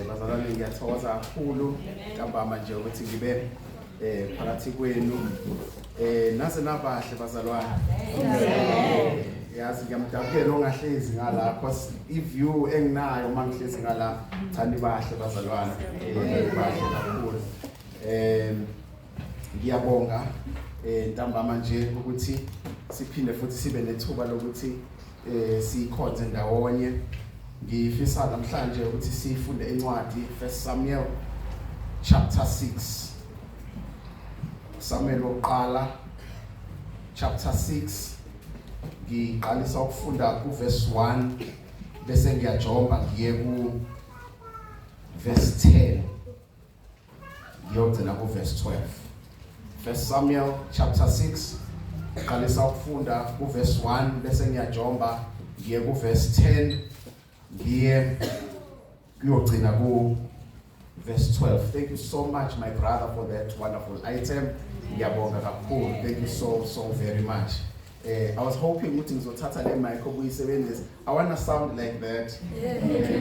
Bazalwane ngiyathokoza kakhulu ntambama nje ukuthi ngibe phakathi kwenu naze nabahle bazalwane. Yazi ngiyamdabukela ongahlezi ngala because iview enginayo mangihlezi ngala thandi bahle bazalwane. Bahle kakhulu. Ngiyabonga ntambama nje ukuthi siphinde futhi sibe nethuba lokuthi sikhonze ndawonye. Ngifisa namhlanje ukuthi sifunde incwadi 1 Samuel chapter 6. Samuel wokuqala chapter 6. Ngiqalisa ukufunda ku verse 1 bese ngiyajomba ngiye ku verse 10 ngiyogcina ku verse 12. 1 Samuel chapter 6 ngiqalisa ukufunda ku verse 1 bese ngiyajomba ngiye ku verse 10 ngiye kuyogcina ku verse 12. Thank you so much my brother for that wonderful item. Ngiyabonga kakhulu. Thank you so very much. I was hoping ukuthi ngizothatha le mic obuyisebenzisa. I want to sound like that.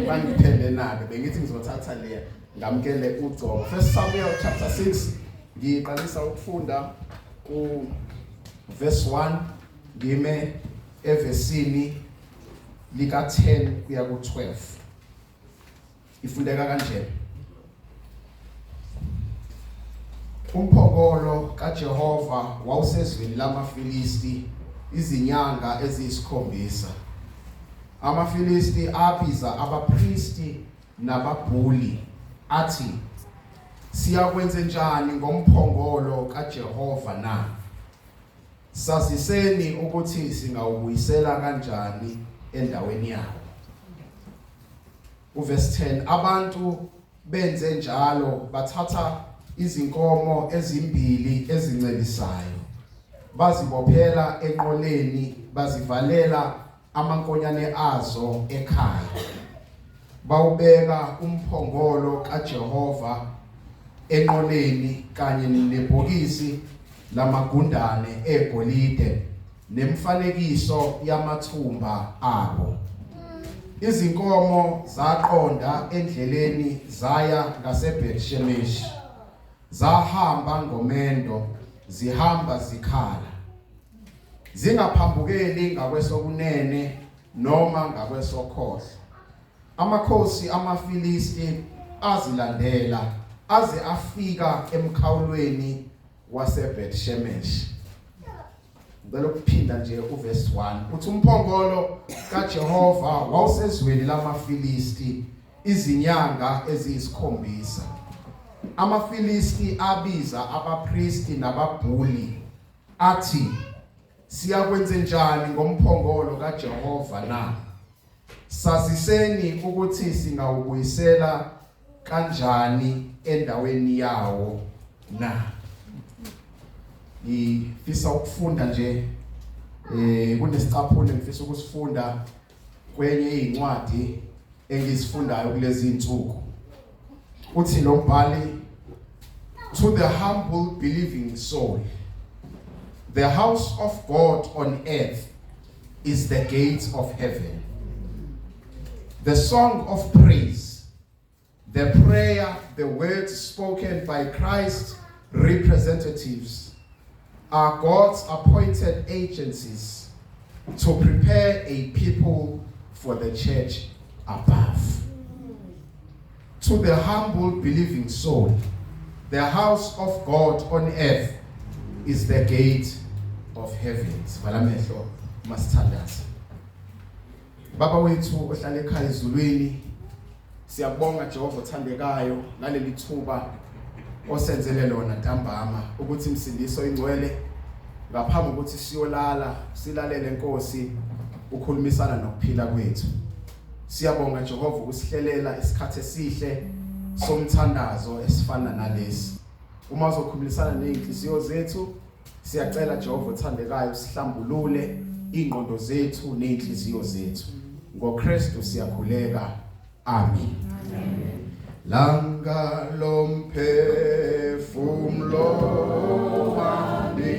Bangiphele nake bengithi ngizothatha le ngamkele uGcobo. 1 Samuel chapter 6 ngiqalisa ukufunda ku verse 1 ngime evesini lika 10 kuya ku 12. Ifundeka kanje. Umphongolo kaJehova wawusezweni lamaFilisti izinyanga eziyisikhombisa. AmaFilisti abiza abapristi nababhuli athi, siyakwenze njani ngomphongolo kaJehova na? Sasiseni ukuthi singawubuyisela kanjani endaweni yawo. Uverse 10, abantu benze njalo bathatha izinkomo ezimbili ezincelisayo, bazibophela enqoleni, bazivalela amankonyane azo ekhaya. Bawubeka umphongolo kaJehova enqoleni kanye nebhokisi lamagundane egolide nemfanekiso yamathumba abo. Izinkomo zaqonda endleleni zaya ngaseBethshemeshi. Zahamba ngomendo, zihamba zikhala. Zingaphambukeli ngakwesokunene noma ngakwesokhohlo. Amakhosi amaFilisti azilandela aze afika emkhawulweni waseBethshemeshi. Ngicela ukuphinda nje uverse 1. Uthi umphongolo kaJehova wawusezweni lamaFilisti izinyanga eziyisikhombisa. AmaFilisti abiza abapristi nababhuli athi, siyakwenze njani ngomphongolo kaJehova na? Sasiseni ukuthi singawubuyisela kanjani endaweni yawo na? Ngifisa ukufunda nje kunesicaphulo ngifisa ukusifunda kwenye incwadi engizifundayo kulezi insuku. Uthi lo mbhali, to the humble believing soul, the house of God on earth is the gate of heaven. The song of praise, the prayer, the words spoken by Christ's representatives are God's appointed agencies to prepare a people for the church above. To the humble believing soul, the house of God on earth is the gate of heavens. Valamehlo masithandaza. Baba wethu ohlala ekhaya ezulwini, siyabonga Jehova othandekayo ngaleli thuba osenzele lona ntambama ukuthi imsindiso ingcwele ngaphambi ukuthi siyolala silalele Nkosi ukhulumisana nokuphila kwethu. Siyabonga Jehova ukusihlelela isikhathi esihle somthandazo esifana nalesi. Uma uzokhulumisana nezinhliziyo zethu, siyacela Jehova othandekayo usihlambulule ingqondo zethu nezinhliziyo zethu. NgoKristu siyakhuleka. Amen. Langa lomphefumulo wami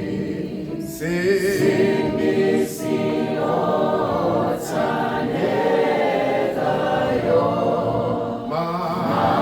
singisiyothandekayo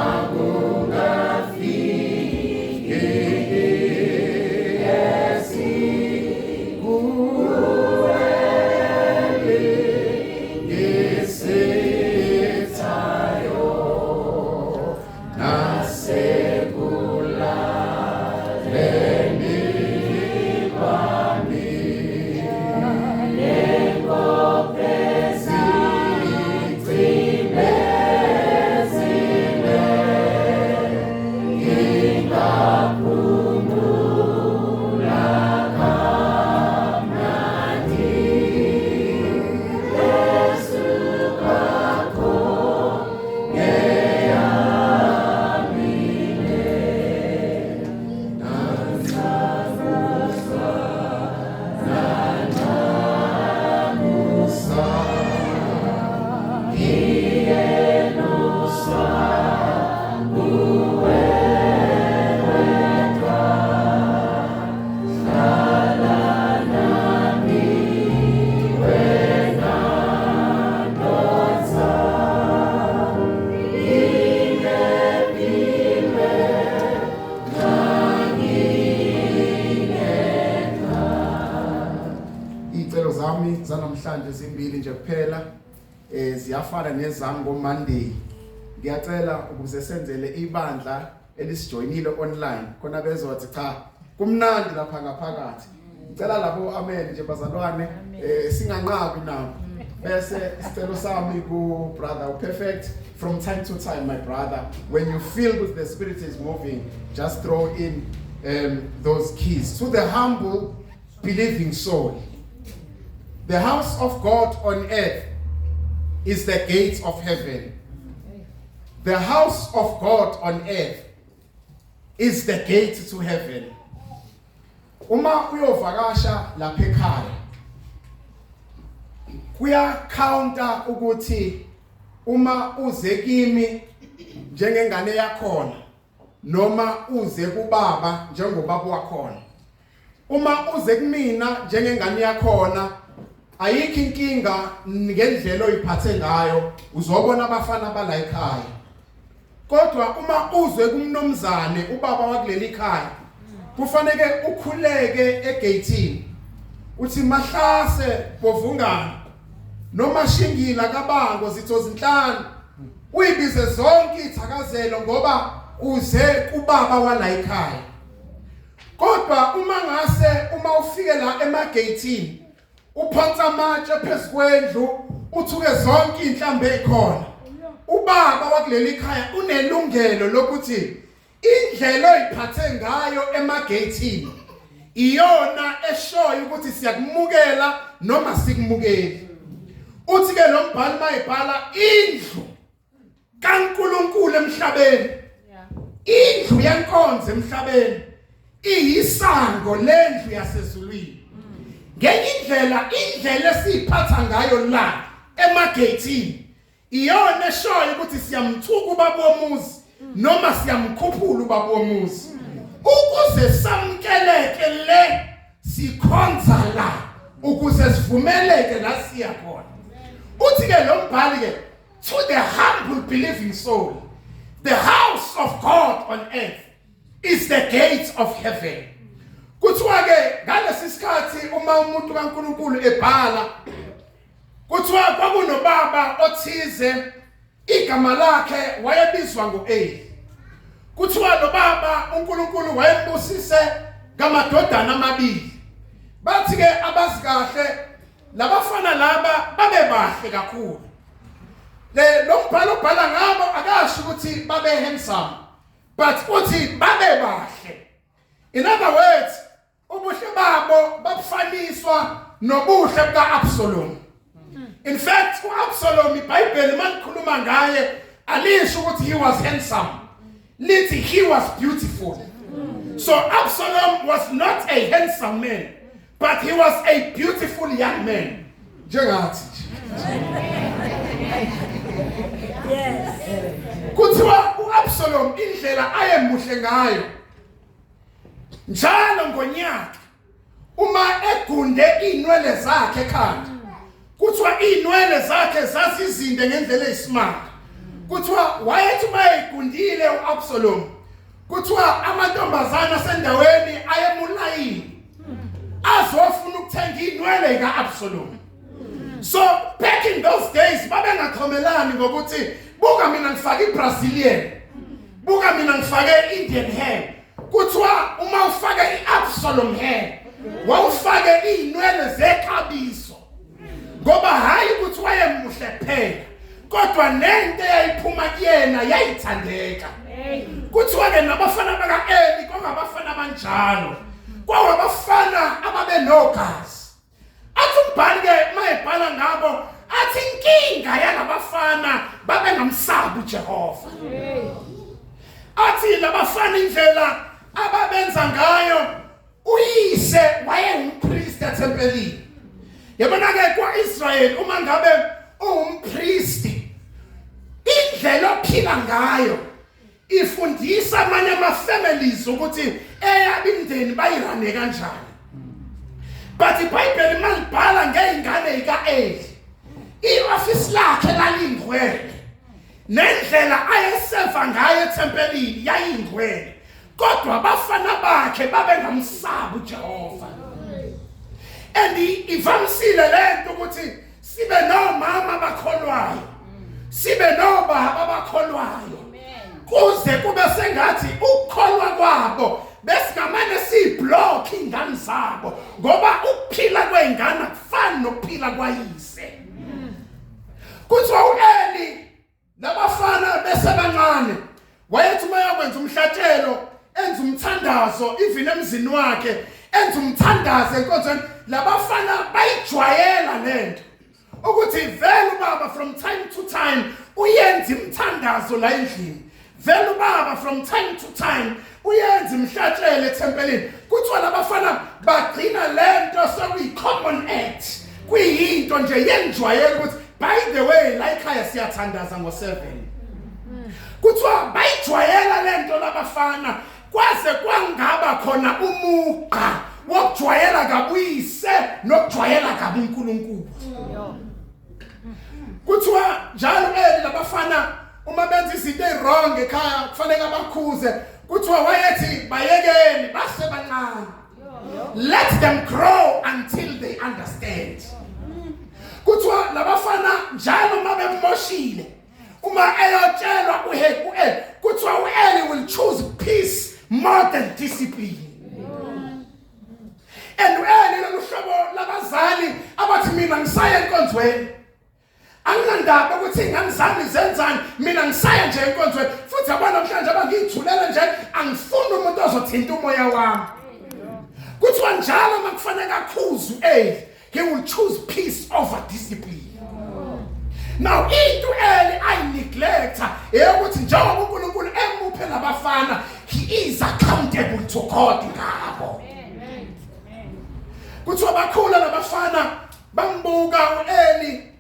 nje zimbili nje kuphela ziyafana nezami ngoMonday. Ngiyacela ukuze senzele ibandla elisijoinile online khona bezothi cha kumnandi lapha ngaphakathi. Ngicela labo amen nje bazalwane singanqabi nabo. Bese isicelo sami ku brother perfect from time to time my brother when you feel with the spirit is moving just throw in those keys to the humble believing soul. The house of God on earth is the gates of heaven. The house of God on earth is the gate to heaven. Uma uyovakasha lapha ekhaya kuya counter ukuthi uma uze kimi njengengane yakhona noma uze kubaba njengobaba wakhona. Uma uze kumina njengengane yakhona ayikho inkinga ngendlela oyiphathe ngayo uzobona abafana bala ekhaya. Kodwa uma uzwe kumnomzane ubaba wakuleli ekhaya kufanele ukhuleke egatini uthi Mahlase Bovungana noma Shingila kaBango zitho zinhlanu uyibize zonke ithakazelo ngoba uze kubaba wala ekhaya. Kodwa uma ufike la emagatini uphonsa amatshe phezkwendlu uthuke zonke inhlambe ekhona. Ubaba wakuleli ekhaya unelungelo lokuthi indlela oyiphathe ngayo emagatini iyona eshoyo ukuthi siyakumukela noma sikumukeli. Uthi ke lo mbhali mayibhala indlu kaNkulunkulu emhlabeni. Indlu yenkonzo emhlabeni iyisango lendlu yasezulwini. Ngenye indlela esiphatha ngayo la emagatini iyona eshoyo ukuthi siyamthuka ubaba womuzi noma siyamkhuphula ubaba womuzi. Ukuze samkeleke le sikhonza la ukuze sivumeleke la siya khona. Uthi ke lo mbhali ke to the humble believing soul the house of God on earth is the gates of heaven. Kuthiwa ke ngalesi sikhathi uma umuntu kaNkulunkulu ebhala kuthiwa kwakunobaba othize igama lakhe wayebizwa ngoEli. Kuthiwa lo baba uNkulunkulu wayembusise ngamadodana amabili. Bathi ke abazikahle labafana laba babebahle kakhulu. Lo mbhalo obhala ngabo akasho ukuthi babe handsome but uthi babebahle. In other words ubuhle babo babufaniswa nobuhle bukaAbsalom. In fact uAbsalom iBhayibheli malikhuluma ngaye alisho ukuthi he was handsome. Lithi he was beautiful. So Absalom was not a handsome man but he was a beautiful young man. Njengathi. Yes. Kuthiwa uAbsalom indlela ayemuhle ngayo njalo ngonyaka uma egunde inwele zakhe ekhanda kuthiwa inwele zakhe zasizinde ngendlela eyisimanga. Kuthiwa wayethi mayigundile uAbsalom kuthiwa amantombazana sendaweni ayemulayini azofuna ukuthenga inwele kaAbsalom. So back in those days babengakhomelani ngokuthi buka mina ngifake iBrazilian buka mina ngifake Indian hair. Kuthiwa uma ufake iAbsalom hair wawufake inwele zexabiso ngoba hayi ukuthi wayemuhle phela kodwa nento yayiphuma kuyena yayithandeka. Kuthiwa ke nabafana bakaEli kwangabafana abanjalo kwabafana ababenogazi. Athi umbhali ke mayebhala ngabo athi inkinga yalabafana babengamsabi uJehova. Athi labafana indlela ababenza ngayo uyise wayengumpriest eThempelini. Yabona ke kwaIsrael uma ngabe umpriest indlela ophila ngayo ifundisa amanye ama-families ukuthi eyabindeni bayirane kanjani. But iBhayibheli malibhala ngey'ngane zika-Eli i-office lakhe lalingcwele nendlela ayeseva ngayo eThempelini yayingcwele kodwa abafana bakhe babengamsabi uJehova. And ivamisile lento ukuthi sibe nomama abakholwayo, sibe nobaba abakholwayo, kuze kube sengathi ukukholwa kwabo besingamane siblock ingane zabo, ngoba ukuphila kweingane akufani nokuphila kwayise. Kuthiwa uEli labafana besebancane wayethi uma yakwenza umhlatshelo enza umthandazo even emzini wakhe, enza umthandazo enkonzweni, labafana bayijwayela lento ukuthi vele ubaba from time to time uyenza imthandazo la endlini, vele ubaba from time to time uyenza imhlatshelo eThempelini. Kuthiwa labafana bagcina lento sokuyi-common act, kuyinto nje yenjwayelo ukuthi by the way la ekhaya siyathandaza ngo-7. Kuthiwa bayijwayela lento labafana kwaze kwangaba khona umuqa wokujwayela kabuyise nokujwayela kabi uNkulunkulu. Kuthiwa njalo labafana uma benza izinto ezirong ekhaya kufanele abakhuze. Kuthiwa wayethi bayekeni basebancane, let them grow until they understand. Kuthiwa labafana njalo uma bemoshile, uma eyotshelwa uEli, kuthiwa uEli will choose peace more than discipline. And uEli lokuhlobo labazali abathi mina ngisaya enkonzweni, anginandaba ukuthi ingane zami zenzani, mina ngisaya nje enkonzweni, futhi abantu namhlanje abangiyithulela nje angifuni umuntu ozothinta umoya wami. Kuthiwa njalo makufanele akhuze uEli, he will choose peace over discipline. Now into uEli ayineglect ukuthi njengoba uNkulunkulu emuphe labafana, he is accountable to God ngabo. Kuthiwa bakhula labafana bambuka uEli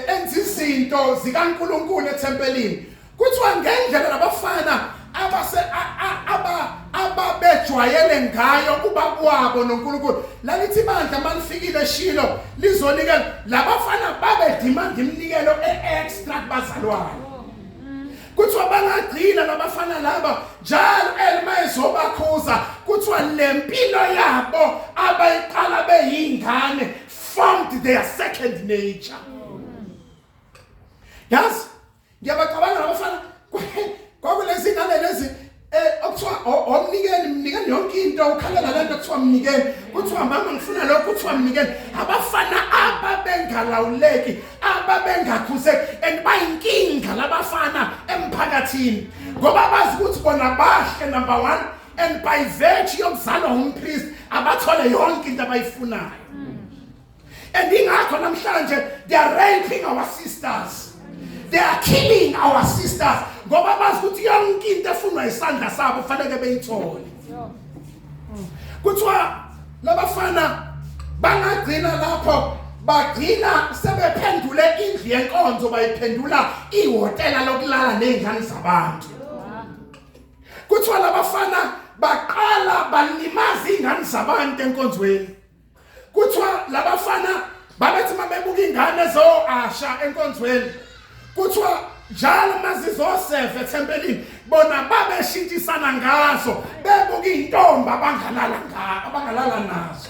enza izinto zikaNkulunkulu eThempelini. Kuthiwa ngendlela labafana ababejwayele ngayo ubabwabo noNkulunkulu, lalithi bandla malifikile eShilo lizonikela, labafana babedemand iminikelo extra kubazalwane. Kuthiwa bangagcina labafana laba njalo elimayezobakhuza, kuthiwa lempilo yabo abayiqala beyingane formed their second nature. Yes, ngiyabacabanga labafana kwakulezi ngane lezi okuthiwa omnikeni yonke into ukhalela lento kuthiwa mnikeni. Kuthiwa mama ngifuna lokho, kuthiwa mnikeni. Abafana ababengalawuleki, ababengakhuzeki, and bayinkinga labafana emphakathini ngoba bazi ukuthi bona bahle number 1, and by virtue yokuzalwa umpriest abathole yonke into abayifunayo. And ingakho namhlanje they are raping our sisters, they are killing our sisters ngoba bazi ukuthi yonke into efunwa isandla sabo fanele beyithole. Kuthiwa labafana bangagcina lapho, bagcina sebephendule indlu yenkonzo bayiphendula ihhotela lokulala nezingane zabantu. Kuthiwa labafana baqala balimaza izingane zabantu enkonzweni. Kuthiwa labafana babethi mabebuka ingane zoasha enkonzweni, kuthiwa njalo mazizoseve eThempelini bona babeshintshisana ngazo, bebuka intombi abangalala nazo.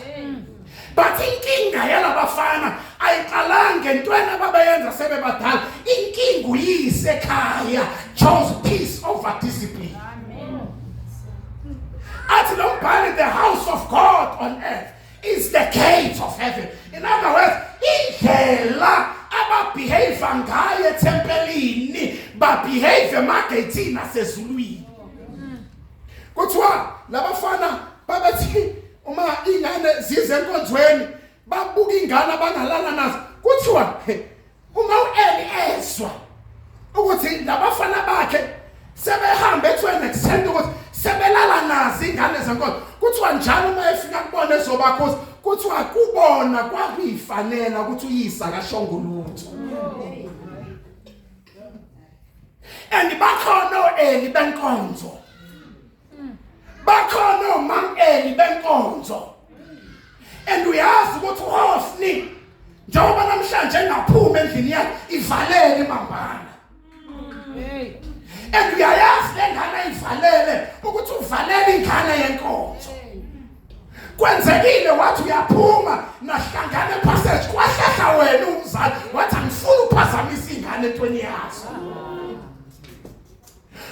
But inkinga yalabafana ayiqalange entweni ababeyenza sebebadala, inkinga uyise ekhaya chose peace over discipline. Athi lo mbhali, the house of God on earth is the gate of heaven. In other words, indlela ababehave ngayo eThempelini babehave emageyithini asezulwini. Kuthiwa labafana babethi uma ingane zize enkonzweni babuka ingane abangalala nazo, kuthiwa uma uEli ezwa ukuthi labafana bakhe sebehamba to an extent ukuthi sebelala nazo ingane zenkonzo, kuthiwa njalo uma efika kubona ezobakhosi, kuthiwa kubona kwakuyifanela ukuthi uyisa kashongo lutho. And bakhona uEli benkonzo, bakhona uMameli benkonzo, and uyazi ukuthi uHofni njengoba namhlanje engaphuma endlini yakhe ivalele imambala. And uyayazi lengane ivalele ukuthi uvalele ingane yenkonzo. Kwenzekile wathi uyaphuma nahlangane passage kwahlahla wena umzali wathi angifuni uphazamisa ingane entweni yazo.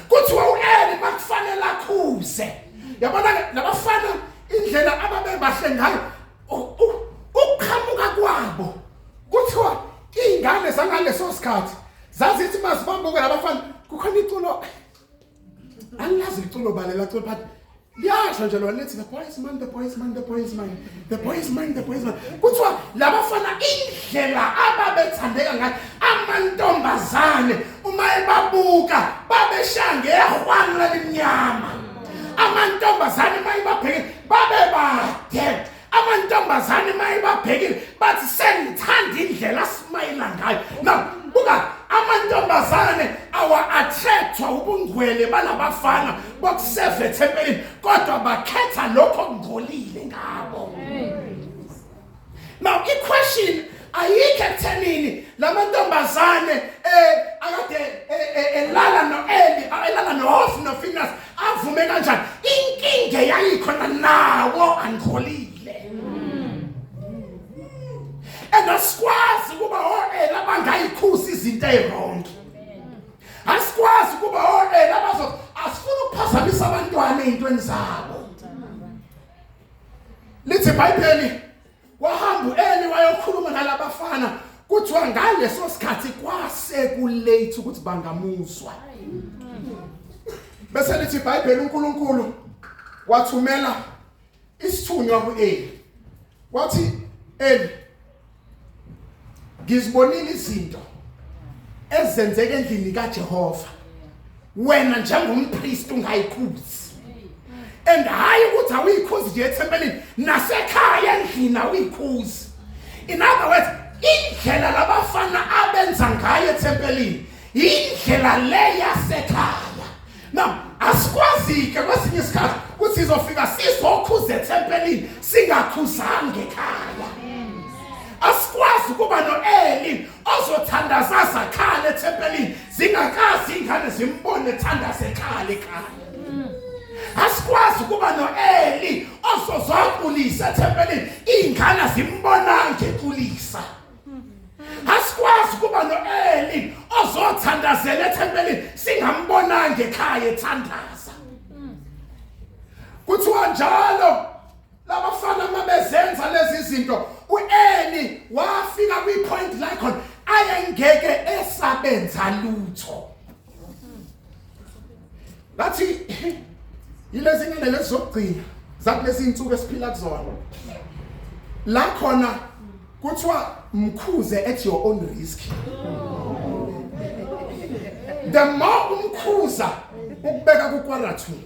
Kuthiwa uEli makufanele akhuze. Yabona labafana indlela ababebahle ngayo ukuqhamuka kwabo. Kuthiwa ingane zangaleso sikhathi zazithi masibambuke labafana kukhona iculo angilazi iculo balela iculo but liyasho nje lo lithi the boys man, the boys man, the boys man, the boys man, the boys man. Kuthiwa labafana indlela ababethandeka ngayo amantombazane uma ebabuka babeshange ehwana lemnyama. Amantombazane mayibabhekile babebade. Amantombazane mayibabhekile bathi sengithanda indlela asimayela ngayo. Now buka amantombazane awa attractwa ubungcwele balabafana bokuseva ethempelini kodwa bakhetha lokho okungcolile ngabo. Now i-question ayikho ekuthenini lamantombazane akade elala noEli elala noHofni noFinehasi avume kanjani. Inkinga yayikhona nawo angcolile. And asikwazi kuba oEli abangayikhusi izinto ezirongi. Asikwazi kuba oEli asifuna ukuphazamisa abantwana ezintweni zabo. Lithi iBhayibheli wahamba uEli wayokhuluma nalabafana kuthiwa ngaleso sikhathi kwase kulate ukuthi bangamuzwa. Bese lithi iBhayibheli uNkulunkulu wathumela isithunywa kuEli. Wathi Eli ngizibonile izinto ezenzeke endlini kaJehova wena njengompriest ungayikhuzi. And hayi ukuthi awuyikhuzi nje ethempelini nasekhaya endlini awuyikhuzi. In other words, indlela labafana abenza ngayo ethempelini indlela le yasekhaya. Now asikwazi-ke kwesinye isikhathi ukuthi sizofika sizokhuza ethempelini singakhuzanga ekhaya. Asikwazi kuba noEli ozothandaza zakhala ethempelini zingakazi ingane zimbone ethandaza ekhaya. Asikwazi kuba noEli ozozokulisa ethempelini ingane zimbonanga ekulisa. Asikwazi kuba noEli ozothandazela ethempelini singambonanga ekhaya ethandaza. Kuthiwa njalo labafana mabezenza lezi zinto uEli wafika kwipoint la khona ayengeke esabenza lutho. Lathi yilezi ngene lezokugcina zakulezi insuku esiphila kuzona. La khona kuthiwa mkhuze at your own risk. The more umkhuza ukubeka ku-quarantine.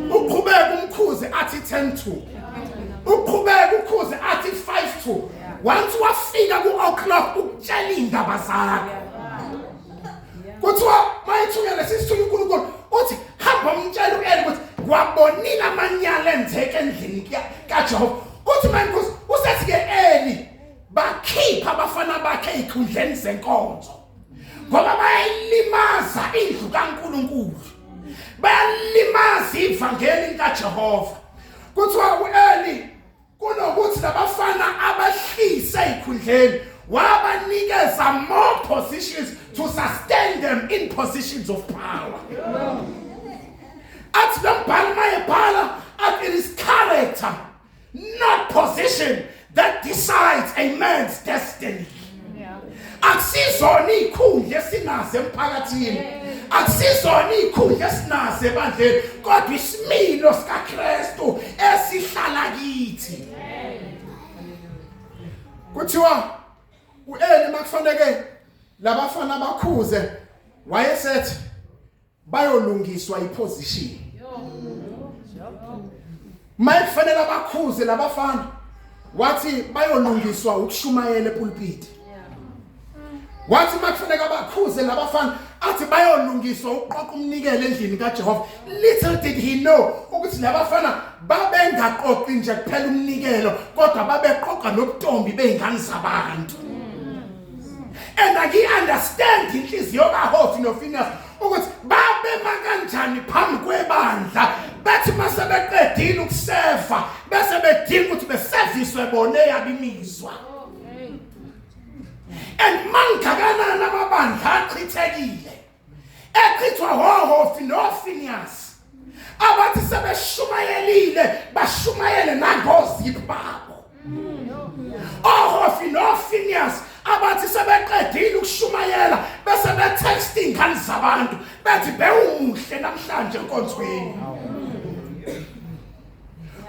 Uqhubeka umkhuze athi 10-2. Uqhubeka ukhuze athi 5-2. Once wafika ku-o'clock ukutshela indaba zakho. Kuthiwa mayithunya lesisithunya uNkulunkulu uthi hamba umtshela uEli ukuthi kwabonile amanyala enzeke endlini kaJehova. Uthi mankosi usethi-ke Eli bakhipha abafana bakhe ezikhundleni zenkonzo ngoba bayalimaza indlu kaNkulunkulu. Bayalimaza ivangeli kaJehova. Kuthiwa uEli kunokuthi labafana abahlise ezikhundleni wabanikeza more positions to sustain them in positions of power. At the Palma, it is character, not position, that decides a man's destiny. Akusizona ikhundla esinazo emphakathini. Akusizona ikhundla esinazo ebandleni kodwa isimilo sikaKristu esihlala kithi. Kuthiwa uEli makufanele labafana bakhuze wayesethi bayolungiswa iposition. Makufanele bakhuze labafana wathi bayolungiswa ukushumayela epulpit. Wathi makufanele bakhuze labafana athi bayolungiswa uqoqa umnikelo endlini kaJehova. Little did he know ukuthi labafana babengaqoqi nje kuphela umnikelo kodwa babeqoqa nobutombi beingane zabantu. And I understand inhliziyo kaHofni noFinehasi ukuthi babema kanjani phambi kwebandla bathi mase beqedile ukuseva bese bedinga ukuthi beserviswe bona yabimizwa. and mangakanana amabandla achithekile echithwa hoHofni noFinehasi abathi sebeshumayelile bashumayele nangoziphi babo. oHofni noFinehasi abathi sebeqedile ukushumayela bese betexta ingane zabantu bethi bewumuhle namhlanje enkonzweni.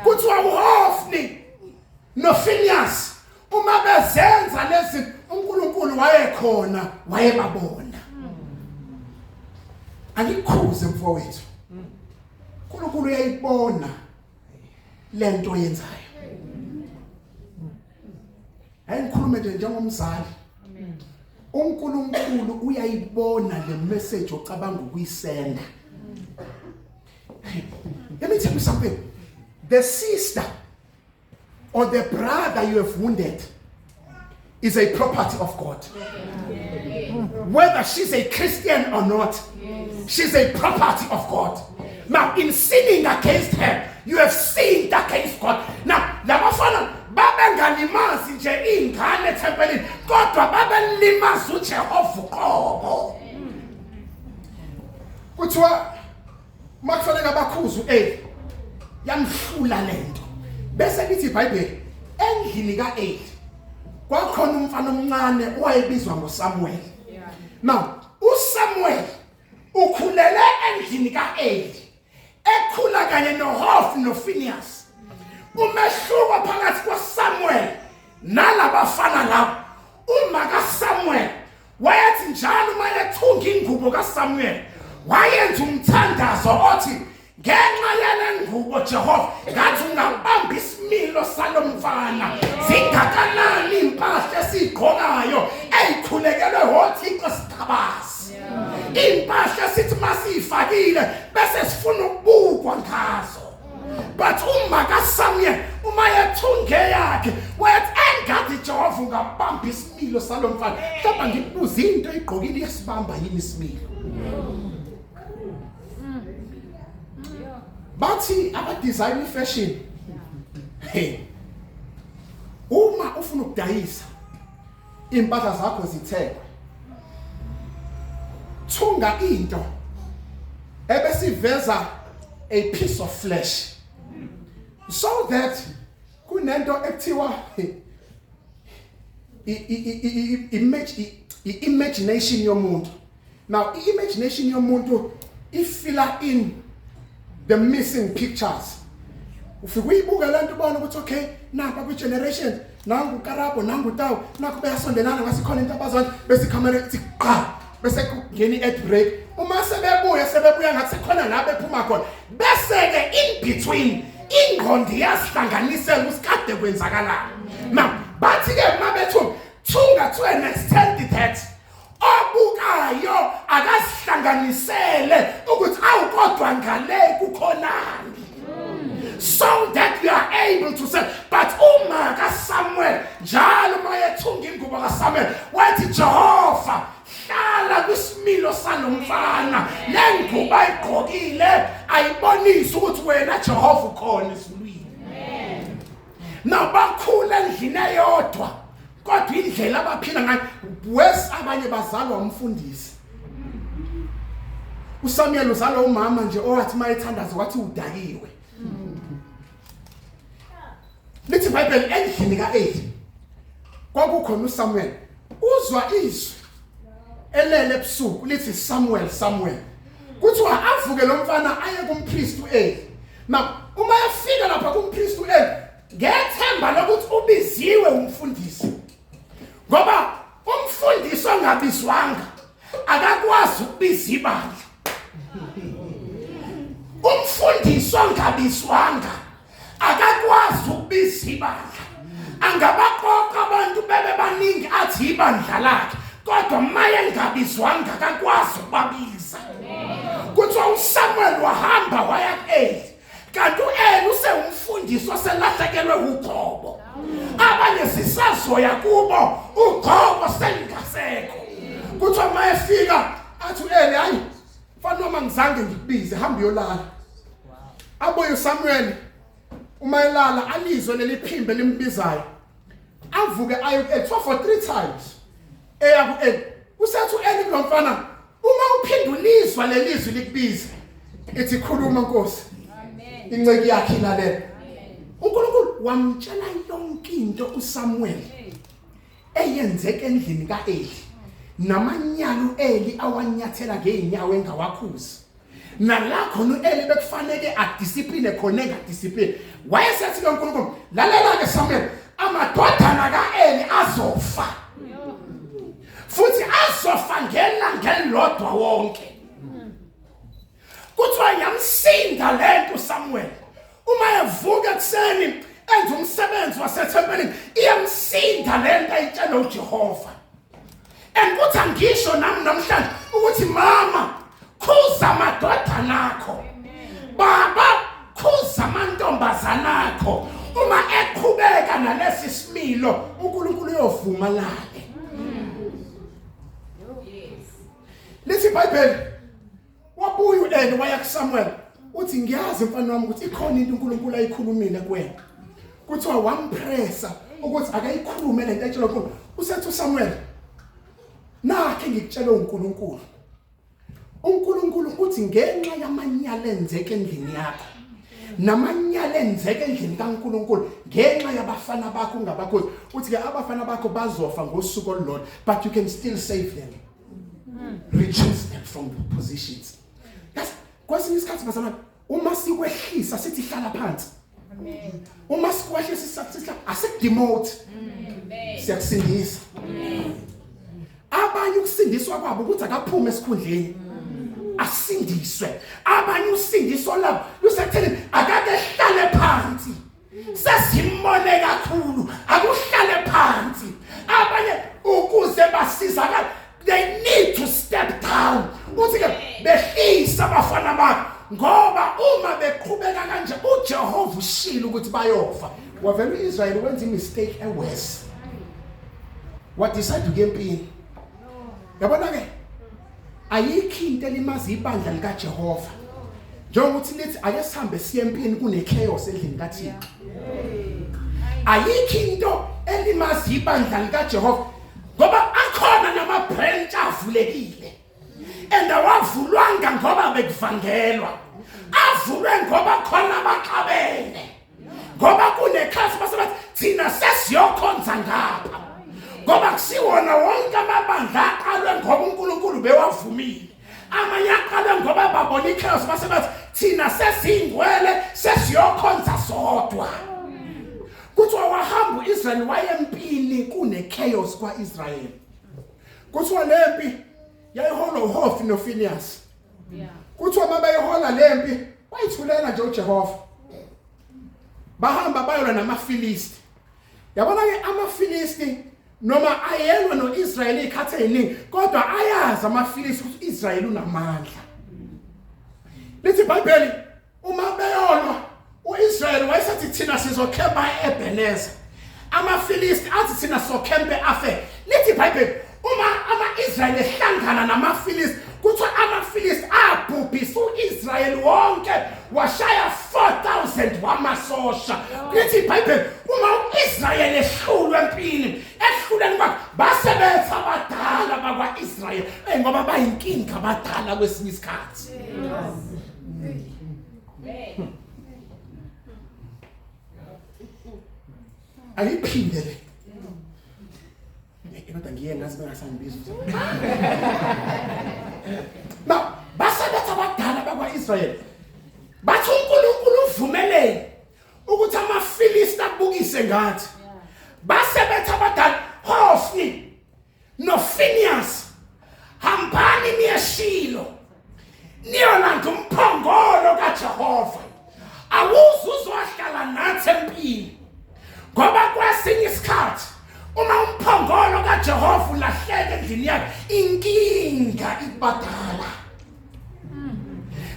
Kuthiwa uHofni noFinehasi uma bezenza lezi uNkulunkulu wayekhona wayebabona. Angikhuze mfowethu. uNkulunkulu uyayibona lento yenzayo. Ayikhulume nje njengomzali. uNkulunkulu uyayibona le message ocabanga ukuyisenda. Let me tell you something. The sister or the brother you have wounded is a property of God. Whether she's a Christian or not, she's a property of God. Now, in sinning against her, you have sinned against God. Now, labafana babengalimazi nje ingane tempelini, kodwa babelimaza uJehova uqobo. Kuthiwa makufanele abakhuzu yamhlula lento. Bese lithi iBhayibheli endlini kaEli kwakhona umfana omncane owayebizwa ngoSamuel. Now, uSamuel ukhulele endlini kaEli. Ekhula kanye noHofni noFinehasi. Umehluko phakathi kwaSamuel nalabafana labo. Uma kaSamuel wayethi njalo uma ethunga ingubo kaSamuel wayenza umthandazo othi ngenxa yale ngubo Jehova ngathi ungabamba isimilo salomfana zingakanani impahla esizigqokayo eyikhulekelwe uThixo sithabasi. Impahla sithi masifakile bese sifuna ukubukwa ngazo. But uma kaSamuel uma yethunge yakhe wathi engathi Jehova ungabamba isimilo salomfana mhlawumbe ngibuza into igqokile yesibamba yini isimilo. Bathi abadesign fashion. Uma ufuna ukudayisa impahla zakho zithengwe. Thunga into ebesiveza a piece of flesh so that kunento ekuthiwa imagination yomuntu. Now imagination yomuntu ifila in the missing pictures. Ufike uyibuka lento ubona ukuthi okay napa ku generation nangu karabo nangu tawo nakho bayasondelana ngasikhona into abazwana bese camera ithi qa bese kungeni ad break uma sebebuya ngathi sekhona la bephuma khona bese ke in between ingqondo yasihlanganisela usikade kwenzakala. Now bathi ke mabethu thunga to an extent that abukayo akasihlanganisele ukuthi awukodwa ngale kukhonani. So that you are able to say, but uma kaSamuel njalo mayethunga ingubo kaSamuel wathi Jehova hlala kwisimilo salomfana lengubo ayigqokile ayibonisa ukuthi wena Jehova ukhona esilwini. Now bakhula endlini eyodwa kodwa indlela abaphila ngayo wes abanye bazalwa umfundisi. uSamuel uzalwa umama nje owathi mayethandaza wathi udakiwe. Lithi iBhayibheli endlini kaEli kwakukhona uSamuel uzwa izwi elele ebusuku lithi Samuel Samuel. Kuthiwa avuke lo mfana aye kumpriest uEli. Now uma yafika lapha kumpriest uEli ngethemba lokuthi ubiziwe umfundisi. Ngoba umfundisi ongabizwanga akakwazi ukubiza ibandla. Umfundisi ongabizwanga akakwazi ukubiza ibandla. Angabaqoqa abantu bebe baningi athi ibandla lakhe kodwa maye ngabizwanga akakwazi ukubabiza. Kuthiwa uSamuel wahamba waya kuEli kanti uEli usewumfundisi oselahlekelwe uqobo. Abanye sisazoya kubo uqobo selingasekho. Kuthiwa mayefika athi uEli hayi mfana noma ngizange ngikubize hamba uyolala. Abuye uSamuel uma elala alizwe leliphimbe limbizayo avuke ayo for 3 times eyaku-Eli usethi u-Eli kulo mfana uma uphinduliswa lelizwi likubiza ethi khuluma Nkosi inceki yakhe ilalela uNkulunkulu wamtshela yonke into uSamuel eyenzeke endlini kaEli namanyalo Eli awanyathela ngeenyawo engawakhuzi nala khona uEli bekufanele adiscipline khona engadiscipline wayesethi uNkulunkulu lalela ke Samuel amadodana kaEli azofa futhi azofa ngelanga elilodwa wonke kuthiwa yamsinda lento Samuel uma evuka ekseni enza umsebenzi wasethempelini iyamsinda lento ayitshela uJehova kuthi angisho nami namhlanje ukuthi mama khuza amadodana akho baba khuza amantombazana akho uma eqhubeka nalesi similo uNkulunkulu uyovuma lale lesi iBhayibheli wabuya uEli waya kuSamuel uthi ngiyazi mfana wami ukuthi ikhona into uNkulunkulu ayikhulumile kuwena kuthiwa wampressa ukuthi akayikhulume lento ayitshela uNkulunkulu usethi uSamuel nakhe ngikutshela uNkulunkulu uthi ngenxa yamanyala enzeke endlini yakho namanyala enzeke endlini kaNkulunkulu ngenxa yabafana bakho ungabakhozi uthi ke abafana bakho bazofa ngosuku olulodwa but you can still save them reduce them from the positions. That's kwesinye isikhathi bazama uma sikwehlisa sithi hlala phansi. Amen. Uma sikwehlisa sithi asikudemote. Amen. Siyakusindisa. Amen. Abanye ukusindiswa kwabo ukuthi akaphume esikhundleni. Asindiswe. Abanye usindiswa labo lusekutheni akake hlale phansi. Sesimbone kakhulu akuhlale phansi. Abanye ukuze basizakala they need to step down. Uthi ke behlisa abafana bakho ngoba uma beqhubeka kanje uJehova ushilo ukuthi bayofa. Wavela uIsrael wenza imistake eWest. What decide to game empini. Yabona ke ayikho into elimazi ibandla lika Jehova. Njengokuthi lithi ake sihambe siye empini kune chaos endlini kaThixo. Ayikho into elimazi ibandla lika Jehova. Ngoba akhona nama-branch avulekile and awavulwanga ngoba bekuvangelwa avulwe ngoba khona abaqabene ngoba kunekhasi basebathi thina sesiyokhonza ngapha ngoba kusiwona wonke amabandla aqalwe ngoba uNkulunkulu bewavumile amanye aqalwe ngoba babona ikhasi basebathi thina sesingcwele sesiyokhonza sodwa. Kuthiwa wahamba uIsrael wayempini kune chaos kwaIsrael. Kuthiwa lempi yayiholwa uHofni noPhinehas. Kuthiwa mabeyihola lempi wayithulela nje uJehova. Bahamba bayolwa namaFilisti. Yabona ke amaFilisti noma ayelwa noIsrael ikhathe eziningi kodwa ayazi amaFilisti ukuthi uIsrael unamandla. Lithi iBhayibheli uma beyolwa uIsrael wayesethi thina sizokhempa eBheneza. AmaFilisti athi thina sizokhempe afe. Lithi iBhayibheli uma ama-Israel ehlangana namaFilisti kuthiwa amaFilisti abhubhisa uIsrael wonke washaya 4,000 wamasosha. Lithi iBhayibheli uma uIsrael ehlulwe empini ehluleni kwakhe basebenza abadala bakwa-Israel ngoba bayinkinga abadala kwesinye isikhathi. Ayiphindele. Kodwa ngiye ngazi bengasangibiza. Basebenza abadala bakwa-Israel. Bathi uNkulunkulu uvumelele ukuthi amaFilisti abukise ngathi. Basebenza abadala Hofni noPhinehas hambani niyeshilo. Niyolanda umphongolo kaJehova. Awuzuzohlala nathi empini. Ngoba kwesinye isikhathi uma umphongolo kaJehova ulahleka endlini yakhe inkinga ibadala.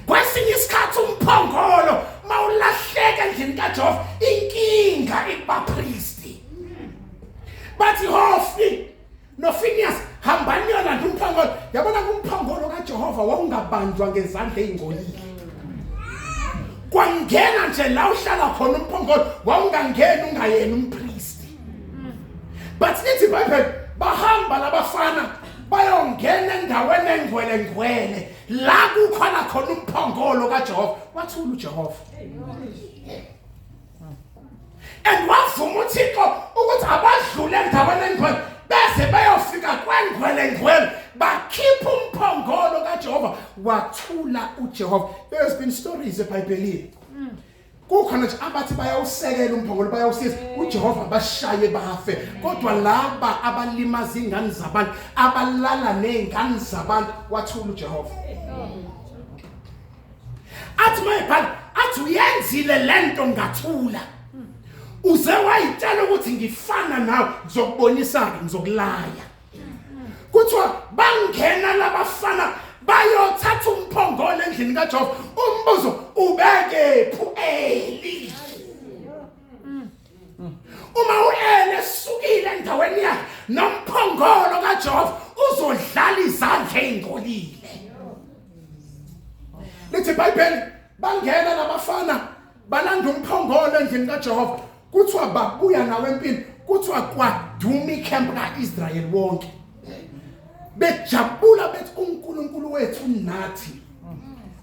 Kwesinye isikhathi umphongolo mawulahleka endlini kaJehova inkinga ibapriesti. Bathi Hofni noPhinehas hambani yolanda umphongolo. Yabona umphongolo kaJehova wawungabanjwa ngezandla ezingcolile. Kwangena nje la uhlala khona umphongolo wawungangena ungayena umpriest. But lithi iBhayibheli bahamba labafana bayongena endaweni engcwele la kukhona khona umphongolo kaJehova. Wathula uJehova. And wavuma uThixo ukuthi abadlule endaweni engcwele bese bayofika kwengcwele bakhipha umphongolo kaJehova. Wathula uJehova. There's been stories eBhayibhelini. Kukhona nje abathi bayawusekela umphongolo bayawusiza uJehova bashaye bafe. Kodwa laba abalimaza ingane zabantu abalala nezingane zabantu wathula uJehova. Athi mayibhali athi uyenzile lento ngathula. Uze wayitshela ukuthi ngifana nawe ngizokubonisa ngizokulaya. Kuthiwa bangena labafana bayothatha umphongolo endlini kaJehova. Umbuzo ubeke phu Eli. Uma uEli esukile endaweni yakhe nomphongolo kaJehova uzodlala izandla ezingcolile. Lithi iBhayibheli bangena labafana balanda umphongolo endlini kaJehova. Kuthiwa babuya nawe empini. Kuthiwa kwaduma iCamp kaIsrael wonke. Bejabula bethi uNkulunkulu wethu nathi.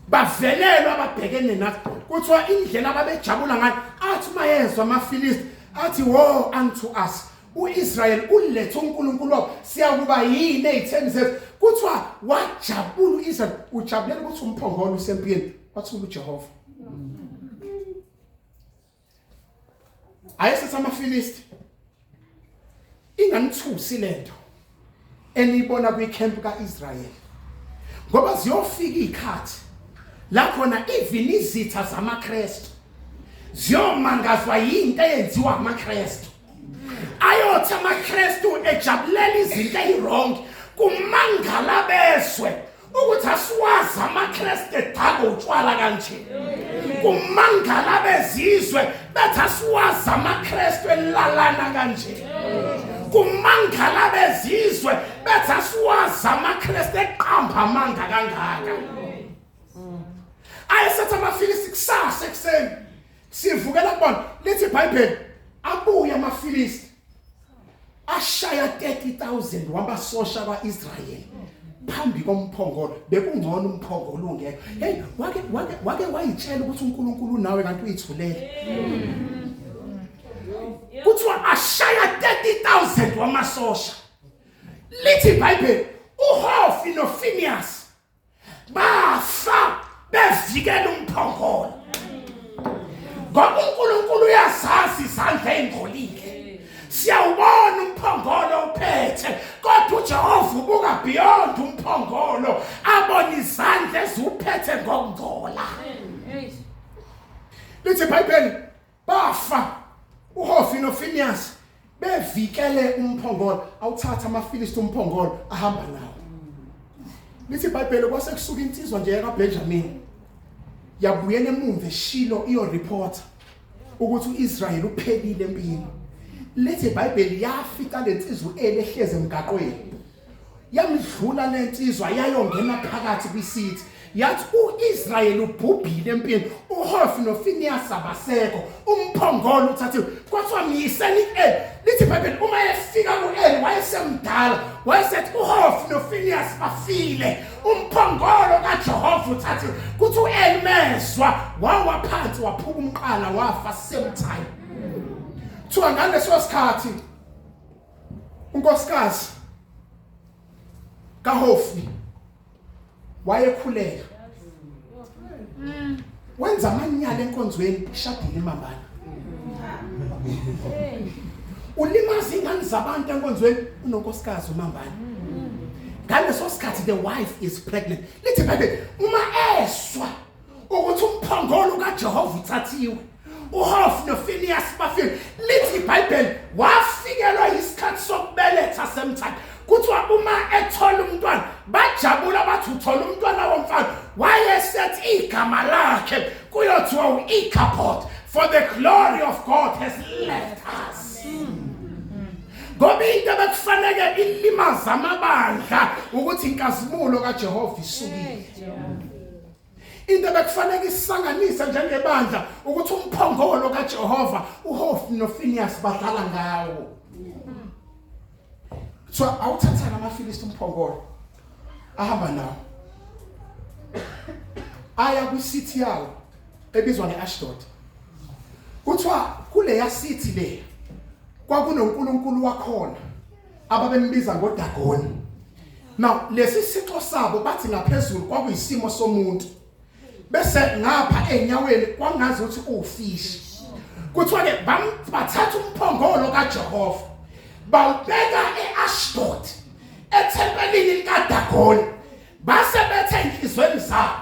Bavelelwa ababhekene nathi. Kuthiwa indlela ababejabula ngayo athi mayezwa amaFilisti athi woe unto us. uIsrael ulethe uNkulunkulu wabo siyakuba yini ezitheni zethu. Kuthiwa wajabula uIsrael ujabulela ukuthi umphongolo usempini. Wathula uJehova. Ayesethi amaFilisti inganithusi lento enibona kwiCamp kaIsrael ngoba ziyofika ikhathi la khona even izitha zamaKristu ziyomangazwa into eyenziwa amaKristu. Ayothi amaKristu ejabulela izinto ezirong kumangala beswe ukuthi asiwazi amaKristu edaka utshwala kanje. Kumangala bezizwe bethi asiwazi amaKristu elalana kanje. Kumangala bezizwe bethi asiwazi amaKristu eqamba amanga kangaka. Ayesethi amaFilisti kusasa ekseni sivukela kubona lithi iBhayibheli abuya amaFilisti ashaya 30,000 wabasosha kaIsrael phambi komphongolo. Bekungcono umphongolo ungekho. Hey wake wayitshela ukuthi uNkulunkulu nawe kanti uyithulele. Kuthiwa ashaya 30,000 wamasosha. Lithi iBhayibheli uHofni noFinehas bafa bevikela umphongolo. Ngoba uNkulunkulu uyazazi izandla ezingcolile. Siyawubona umphongolo uphethe kodwa uJehova ubuka beyond umphongolo abona izandla ezuphethe ngokungcola. Lithi iBhayibheli bafa uHofni noFinehas bevikele umphongolo. Awuthatha amaFilisti umphongolo ahamba nawo. Lithi iBhayibheli kwase kusuka insizwa nje kaBenjamin yabuyela emuva eShilo iyo report ukuthi uIsrael uphelile empini. Lithi iBhayibheli yafika lensizwa elehleze emgaqweni. Yamdlula lensizwa yayongena phakathi kwisithi. Yathi uIsrael ubhubhile empini. uHofni noFinehas abasekho. Umphongolo uthathiwe. Kwathiwa myiseni kuEli. Lithi iBhayibheli uma efika kuEli wayesemdala. Wayesethi uHofni noFinehas bafile. Umphongolo kaJehova uthathiwe. Kuthi uEli mezwa wawa phansi waphuka umqala wafa same time. Kuthiwa ngaleso sikhathi unkosikazi kaHofni wayekhuleka. Wenza amanyala enkonzweni ishadile imambala. Ulimaza ingane zabantu enkonzweni unonkosikazi umambala. Ngaleso sikhathi the wife is pregnant. Lithi iBhayibheli uma eswa ukuthi umphongolo kaJehova uthathiwe uHofni noFinehas bafile. Lithi iBhayibheli wafikelwa isikhathi sokubeletha semthatha. Kuthiwa uma ethola umntwana bajabula bathi uthola umntwana womfana. Wayesethi igama lakhe kuyothiwa uIkhabod, for the glory of God has left us. Ngoba into bekufanele ilimaza amabandla ukuthi inkazimulo kaJehova isukile. Into bekufanele isanganise njengebandla ukuthi umphongolo kaJehova uHofni noFinehas badlala ngawo. kuthiwa awuthathana amaFilisti umphongolo ahamba nawo aya kwisithi yawo ebizwa ngeAshdod. Kuthiwa kuleya city le kwakunonkulunkulu wakhona ababembiza ngoDagoni. Now lesi sixo sabo bathi ngaphezulu kwakuyisimo somuntu bese ngapha enyaweni kwangazi ukuthi ufish. Kuthiwa ke bathatha umphongolo kaJehova bawubeka eAshdod ethempelini likaDagoni base bethe inhlizweni zabo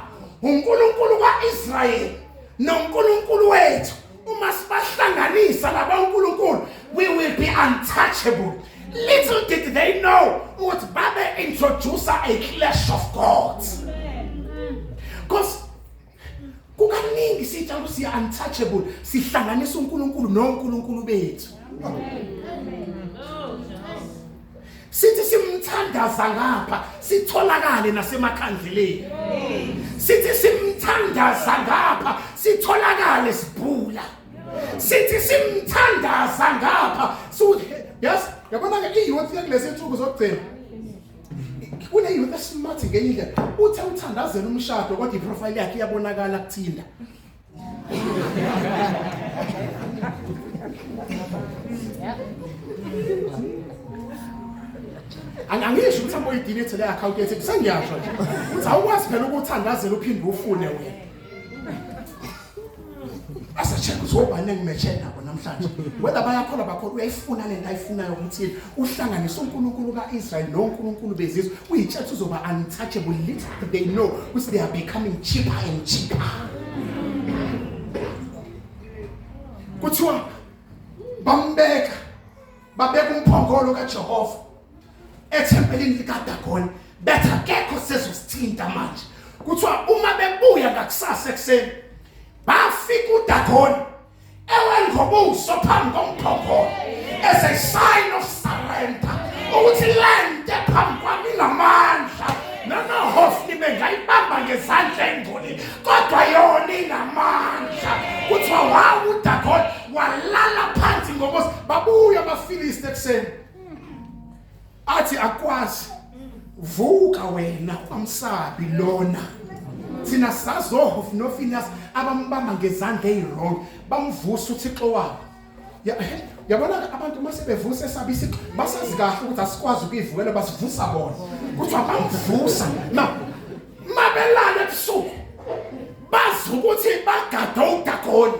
uNkulunkulu kaIsrayeli noNkulunkulu wethu uma sibahlanganisa labaNkulunkulu we will be untouchable. Little did they know what Baba introduce a clash of gods. Because kukaningi sithi siya untouchable sihlanganisa uNkulunkulu noNkulunkulu bethu. Sithi simthandaza ngapha sitholakale nasemakhandleleni. Sithi simthandaza ngapha sitholakale sibhula. Sithi simthandaza ngapha yes yabona ke iyouth yakulezi insuku zokugcina kune youth esmart ngenye indlela uthe uthandazela umshado kodwa iprofile yakhe iyabonakala kuTinda. Angisho ukuthi ambo idelete le account yethi kusengiyasho nje uthi awukwazi phela ukuthandazela uphinde ufune wena. Asacheck uzobane ngimechena nabo namhlanje whether bayakhola bakho uyayifuna lento ayifunayo ukuthi uhlanganise uNkulunkulu kaIsrayeli noNkulunkulu bezizwe uyitshethu uzoba untouchable. Little they know which they are becoming cheaper and cheaper. Kuthiwa babeka umphongolo kaJehova ethempelini likaDagoni bethi akekho sezosithinta manje. Kuthiwa uma bebuya ngakusasa ekseni bafika uDagoni ewengobuso phambi komphongolo as a sign of surrender ukuthi lente phambi kwami namandla nanohofu bengayibamba ngezandla engcoli kodwa yona inamandla. Kuthiwa wawu uDagoni walala phansi ngobuso babuya abaFilisti ekseni athi akwazi vuka wena kwamsabi lona thina sazohofu noFiniyas abambamba ngezandla ezirong bamvusa uThixo wabo. Yabona abantu mase bevusa esabisi basazi kahle ukuthi asikwazi ukuyivukela basivusa bona. Kuthiwa bamvusa mabelala ebusuku bazi ukuthi bagada uDagoni.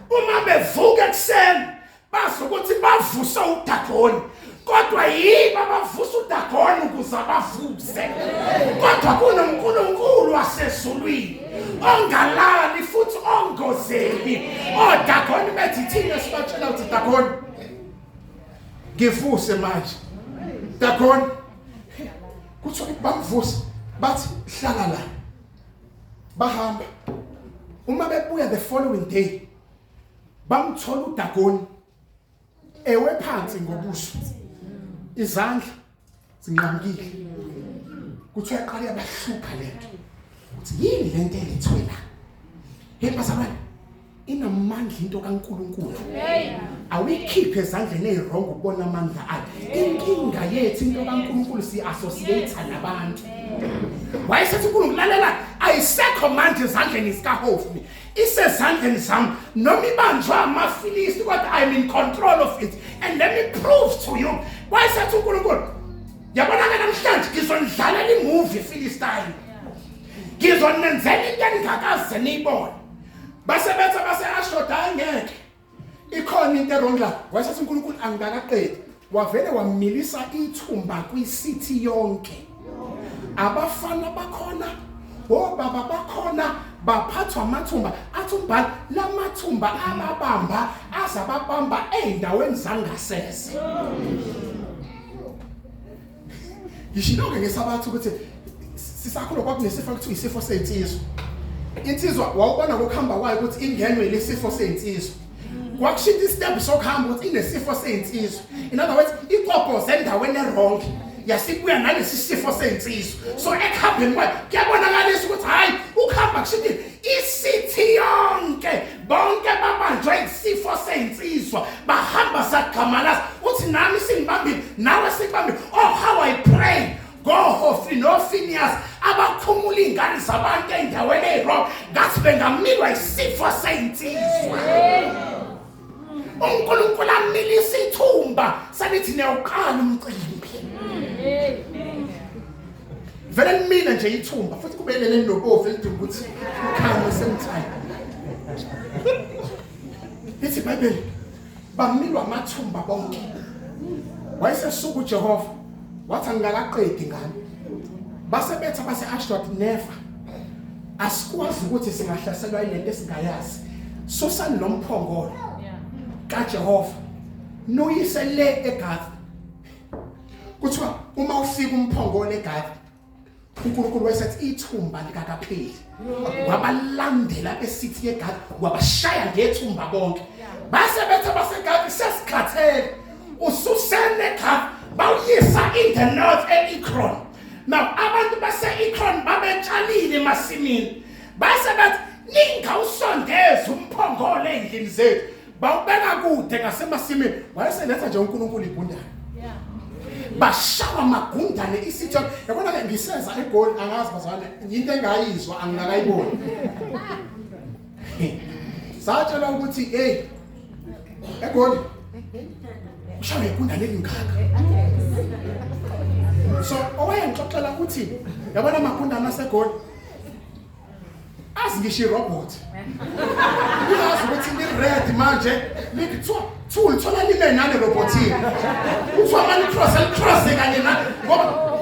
Uma bevuka ekseni bazi ukuthi bavusa uDagoni kodwa yibo abavusa uDagoni ukuze abavuse. Kodwa kunoNkulunkulu wasezulwini ongalali futhi ongozeli. ODagoni bethi thina sibatshela ukuthi Dagoni ngivuse manje. Dagoni kuthiwa bamvusa bathi hlala la bahamba. Uma bebuya the following day bamthola uDagoni ewe phansi ngobuso izandla zinqamukile. Kuthiwa eqale yabahlupha lento ukuthi yini lento elethwe la. Bazalwane inamandla into kaNkulunkulu. Awikhiphe ezandleni ezirong ukubona amandla akhe. Inkinga yethu into kaNkulunkulu si-associate nabantu. Wayesethi uNkulunkulu lalela ayisekho manje ezandleni zikaHofni isezandleni zami noma ibanjwa amaFilisti kodwa I'm in control of it and let me prove to you. Wayesethi uNkulunkulu yabona ke namhlanje ngizondlalela imovie eFilistine. Ngizonenzela into engakaze niyibone. Basebenza base-Ashdod angeke ikhona into wrong la. Wayesethi uNkulunkulu angakaqedi wavele wamilisa ithumba kwisithi yonke. Abafana bakhona obaba bakhona baphathwa amathumba athumbani lamathumba amabamba azababamba eindaweni zangasese. Yishinoke ngesabathu ukuthi sisakhula kwakunesifo ekuthiwa isifo sensizwa. Insizwa wawubona ngokuhamba kwayo ukuthi ingenwe lesifo sensizwa. Kwakushintsha istep sokuhamba ukuthi inesifo sensizwa. In other words ikopho zendaweni errong yasibuya nalesi sifo sensizwa. So ekuhambeni kwayo kuyabonakalisa ukuthi hayi ukuhamba kushintshile isithi yonke bonke babanjwe isifo sensizwa bahamba sagqamalasa uthi nami singibambile nawe sikubambe. Oh, how I pray ngoHofni noPhinias abakhumula ingane zabantu endaweni ey'wrong ngathi bengamilwa isifo sey'nsizwa. uNkulunkulu amilisa ithumba sanithi niyawuqala umcimbi. Vele mina nje ithumba futhi kubelele nobovu elidinga ukuthi ukhanye sometime. Lithi iBhayibheli bamilwa amathumba bonke. Wayesesuka uJehova wathi angakaqedi ngani. Base betha base Ashdod never. Asikwazi ukuthi singahlaselwa ilento esingayazi. Susani nomphongolo kaJehova noyise le eGathi. Kuthiwa uma ufika umphongolo eGathi uNkulunkulu wayesethi ithumba likakapheli. Wabalandela besithi yeGathi wabashaya ngethumba bonke. Base betha base Gathi sesikhathele ususene eGathi bawuyisa in the north eEkron. Now abantu base Ekron babetshalile emasimini. Base bathi ningawusondeza umphongolo endlini zethu. Bawubeka kude ngasemasimini. Wayeseletha nje uNkulunkulu igundane. Bashawa amagundane isithi yabona ke ngiseza eGoli angazi bazane into engayizwa angakayiboni. Satshela ukuthi hey eGoli ushawe igundane elingaka. So owayengixoxela ukuthi yabona amagundane aseGoli azingisho irobot. Uyazi ukuthi ni red manje likuthiwa thola lime nane robotini. Kuthiwa manje cross kanye na ngoba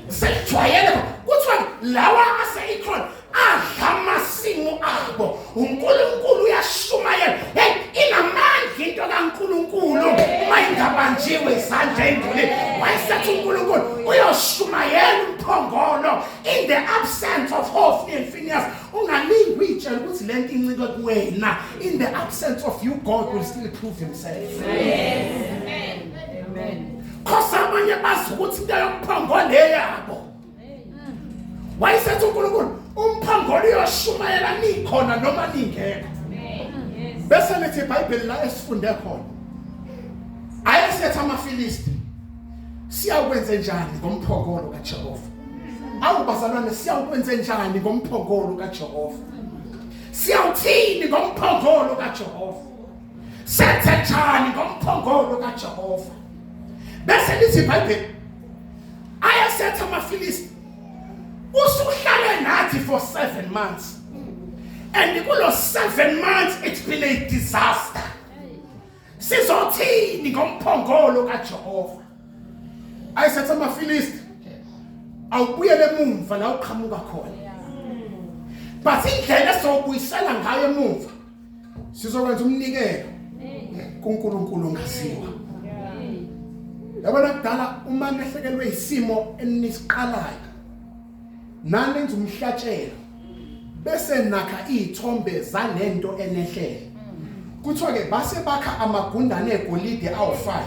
sejwayele kuthiwa lawa ase-Ekron adlamasimu abo uNkulunkulu uyashumayela. Hey inamandla into kaNkulunkulu uma ingabanjiwe izandla endulile. Wayesethi uNkulunkulu uyoshumayela umphongolo in the absence of Hofni and Phinehas. Ungalingi uyitshela ukuthi lento incike kuwena. In the absence of you, God will still prove himself. Amen. Amen. Khosa abanye bazi ukuthi into yomphongolo leyabo. Wayesethi uNkulunkulu umphongolo uyoshumayela nikhona noma ningekho. Bese lethi iBhayibheli la esifunde khona. Ayesethi amaFilisti siyakwenza njani ngomphongolo kaJehova? Awubazalwane siyakwenza njani ngomphongolo kaJehova? Siyawuthini ngomphongolo kaJehova? Senze njani ngomphongolo kaJehova? Bese lithi iBhayibheli ayesethi amaFilisti usuhlale nathi for 7 months. And kulo 7 months it's been a disaster. Sizothini ngomphongolo kaJehova? Ayesethi amaFilisti awubuyele emumva la uqhamuka khona. But indlela esokuyisela ngayo emumva sizokwenza umnikelo kuNkulunkulu ngasiwa. Yabona kudala uma nehlekelwe isimo enisiqalayo nanenza umhlatshelo bese nakha izithombe zalento enehlele. Kuthiwa ke base bakha amagundane egolide awu5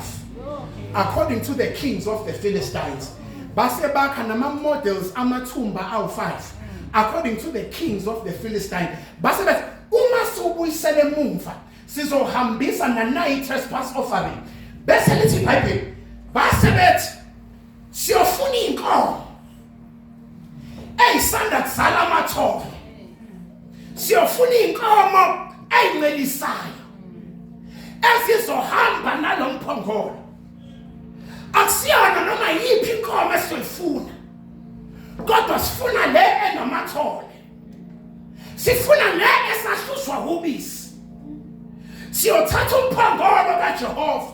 according to the kings of the Philistines. Base bakha nama models amathumba awu5 according to the kings of the Philistines. Base bathi uma sobuyisele emumva sizohambisa na night trespass offering. Bese lithi iBhayibheli base bethi siyofuna inkomo eyisanda kuzala amathole. Siyofuna inkomo eyincelisayo esizohamba nalomphongolo. Akusiyona noma yiphi inkomo esifuna. Kodwa sifuna le enamathole. Sifuna le esahluswa ubisi. Siyothatha umphongolo kaJehova.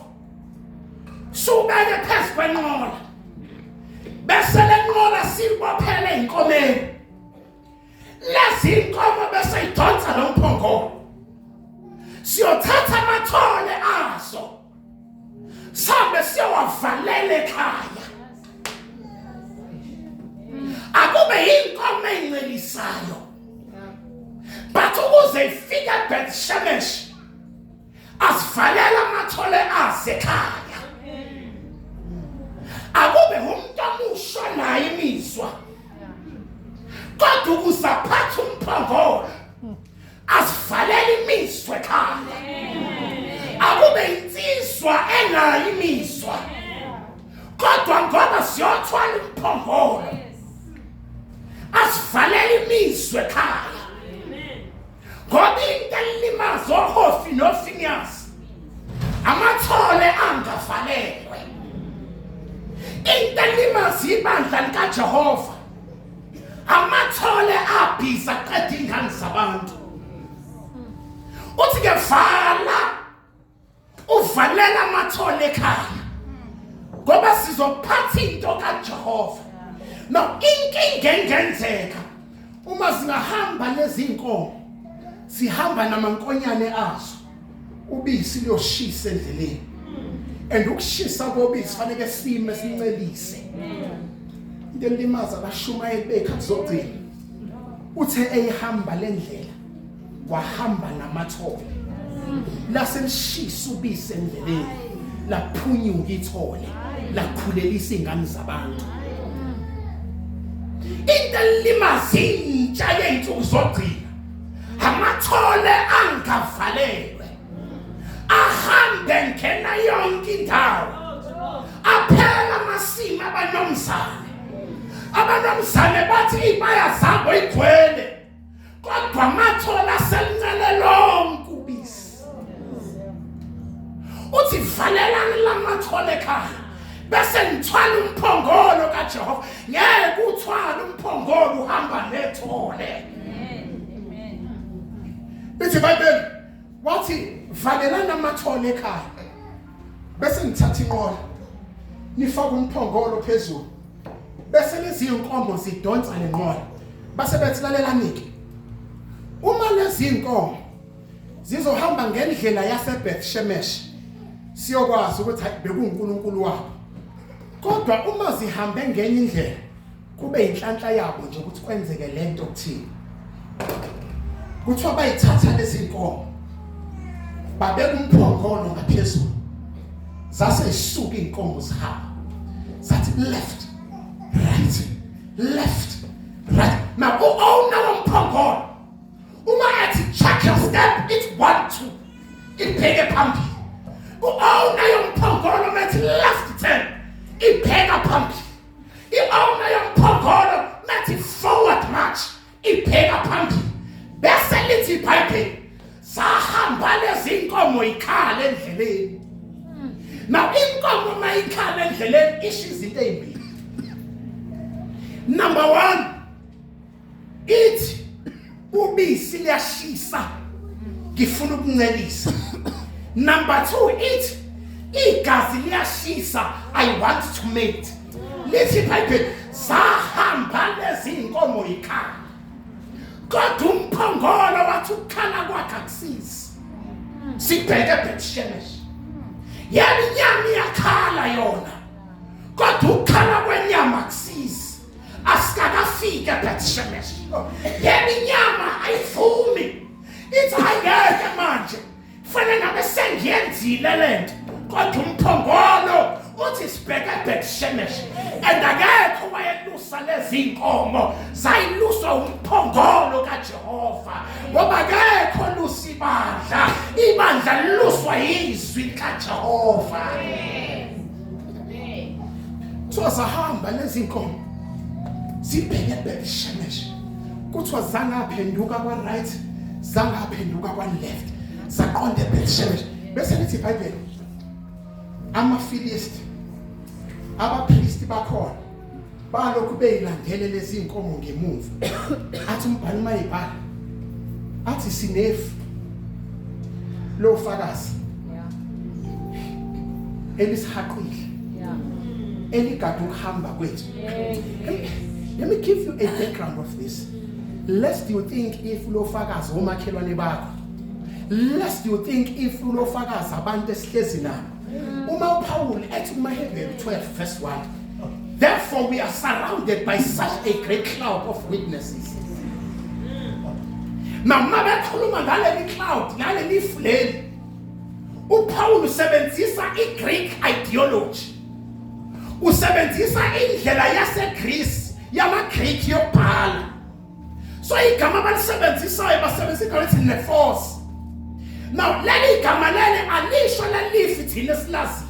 Subeke phezu kwenqola. Bese lenqola sibophele inkomeni. Lezi inkomo bese idonsa lo mphongolo. Siyothatha amathole aso. Sabe siyowavalela ekhaya. Akube inkomo encelisayo. But ukuze ifike eBethshemesh asivalela amathole asekhaya. Akube umuntu amusha naye imizwa. Kodwa ukusaphatha umphongolo asivalela imizwa ekhaya. Akube insizwa enayo imizwa. ngoba siyothwala umphongolo asivalele imizwe ekhaya ngoba into elimaza oHofi noFiniyasi amathole angavalelwe into elimaza ibandla likaJehova amathole abhiza qeda ingane zabantu uthi ke uvalela amathole ekhaya ngoba sizophatha into kaJehova. Now inkinga engenzeka uma singahamba lezi inkomo sihamba namankonyane azo ubisi liyoshisa endleleni and ukushisa kobisi fanele sime sincelise into elimaza abashumayeli bekhathi zogcina uthe eyihamba lendlela wahamba namathole laselishisa ubisi endleleni laphunyuka ithole lakhulelisa ingane zabantu into elimaza intsha yeinsuku zogcina amathole angavalelwe ahambe ngena yonke indawo aphela amasimo abanomzane bathi ibaya zabo igcwele kodwa amathole aselincele lonke ubisi uthi valelani lamathole ekhaya bese ngithwala umphongolo kaJehova ngeke uthwala umphongolo uhamba nethole. Bithi iBhayibheli wathi valelana amathole ekhaya bese ngithatha inqola nifaka umphongolo phezulu bese lezi inkomo zidonsa lenqola base bethi lalelani-ke uma lezi inkomo zizohamba ngendlela yaseBeth-Shemesh siyokwazi ukuthi bekuNkulunkulu wabo kodwa uma zihambe ngenye indlela kube inhlanhla yabo nje ukuthi kwenzeke lento kuthini kuthiwa bayithatha lezi inkomo babeka umphongolo ngaphezulu zase isuka inkomo zihamba zathi left right now owner umphongolo uma athi check your step it's 1 2 ibheke phambili owner yomphongolo methi left 10 ibheka phambili owner yomphongolo methi forward march ibheka phambili bese lithi iBhayibheli sahamba lezi inkomo ikhala endleleni. Now inkomo mayikhala endleleni isho izinto ezimbili. Number 1 ithi ubisi liyashisa ngifuna ukuncelisa. Number 2 ithi igazi liyashisa I want to mate. Lithi iBhayibheli sahamba lezi inkomo ikhala kodwa umphongolo wathi ukukhala kwakhe akusizi sibheke eBeth-Shemesh yena inyama iyakhala yona kodwa ukukhala kwenyama akusizi asikakafike eBeth-Shemesh yena inyama ayivumi ithi ayeke manje fanele ngabe sengiyenzile lento kodwa umphongolo uthi sibheke eBeth-Shemesh and akekho wayelusa lezi inkomo zayiluswa umphongolo kaJehova ngoba akekho lusa ibandla liluswa yizwi likaJehova. So sahamba lezi inkomo sibheke eBeth-Shemesh kuthiwa zangaphenduka kwa right zangaphenduka kwa left zaqonda eBeth-Shemesh bese lithi iBhayibheli amaFilisti abapristi bakhona balokhu beyilandele lezi inkomo ngemuva athi umbhali mayibhala athi sinefu lofakazi elisihaqile eligada ukuhamba kwethu. Let me give you a background of this. Lest you think if lofakazi omakhelwane bakho, lest you think if lofakazi abantu esihlezi nabo. Uma uPaul ethi kumaHebheru 12 verse 1, therefore we are surrounded by such a great cloud of witnesses. Now mabekhuluma ngaleli cloud ngaleli flame uPaul usebenzisa iGreek ideology, usebenzisa indlela yaseGreece yamaGreek yokubhala. So igama abalisebenzisayo basebenzisa igama elithi nephos. Now leli gama leli alisho lelifi thina silaziyo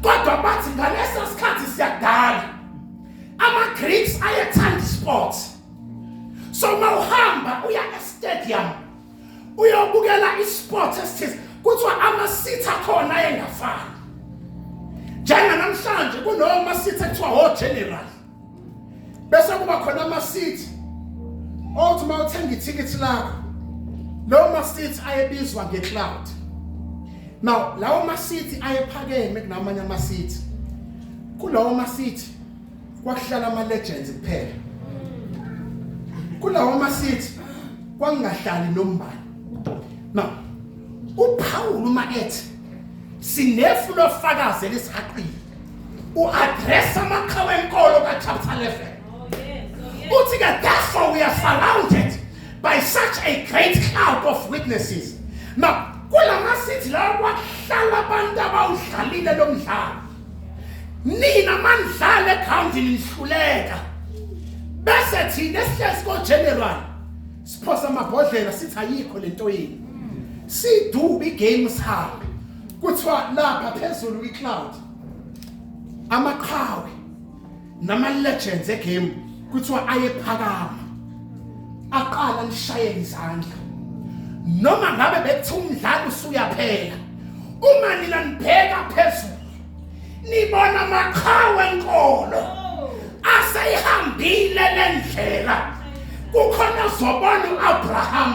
Kodwa bathi ngaleso sikhathi siyadala ama-Greeks ayethanda sports. So mawuhamba uya e-stadium uyobukela isport esithize kuthiwa ama-seats akhona ayengafani. Njenganamhlanje kunoma-seats ekuthiwa general. Bese kuba khona ama-seats othi uma uthenga ithikithi lakho lawo ma-seats ayebizwa nge-cloud. Now lawo ma-seats ayephakeme kunamanye ama-seats. Kulawo ma-seats kwakuhlala ama-legends kuphela. Kulawo ma-seats kwangahlali nombani. Now uPaul uma ethi sinefu lofakazi elisihaqile u-address amakhawu enkolo ka-chapter 11. Uthi ke therefore we are surrounded by such a great cloud of witnesses. Now kulamasithi la kwahlala abantu abawudlalile lo mdlalo. Nina mandlale egroundini nihluleka. Bese thina sihlezi ko-general siphosa amabhodlela sithi ayikho lento yini. Siduba igame sihambe. Kuthiwa lapha phezulu kwi-cloud amaqhawe nama-legends egame kuthiwa ayephakama aqala lishayela izandla. Noma ngabe bekuthiwa umdlalo usuyaphela, uma nina nibheka phezulu nibona amaqhawe enkolo aseyihambile lendlela. Kukhona zobona u-Abraham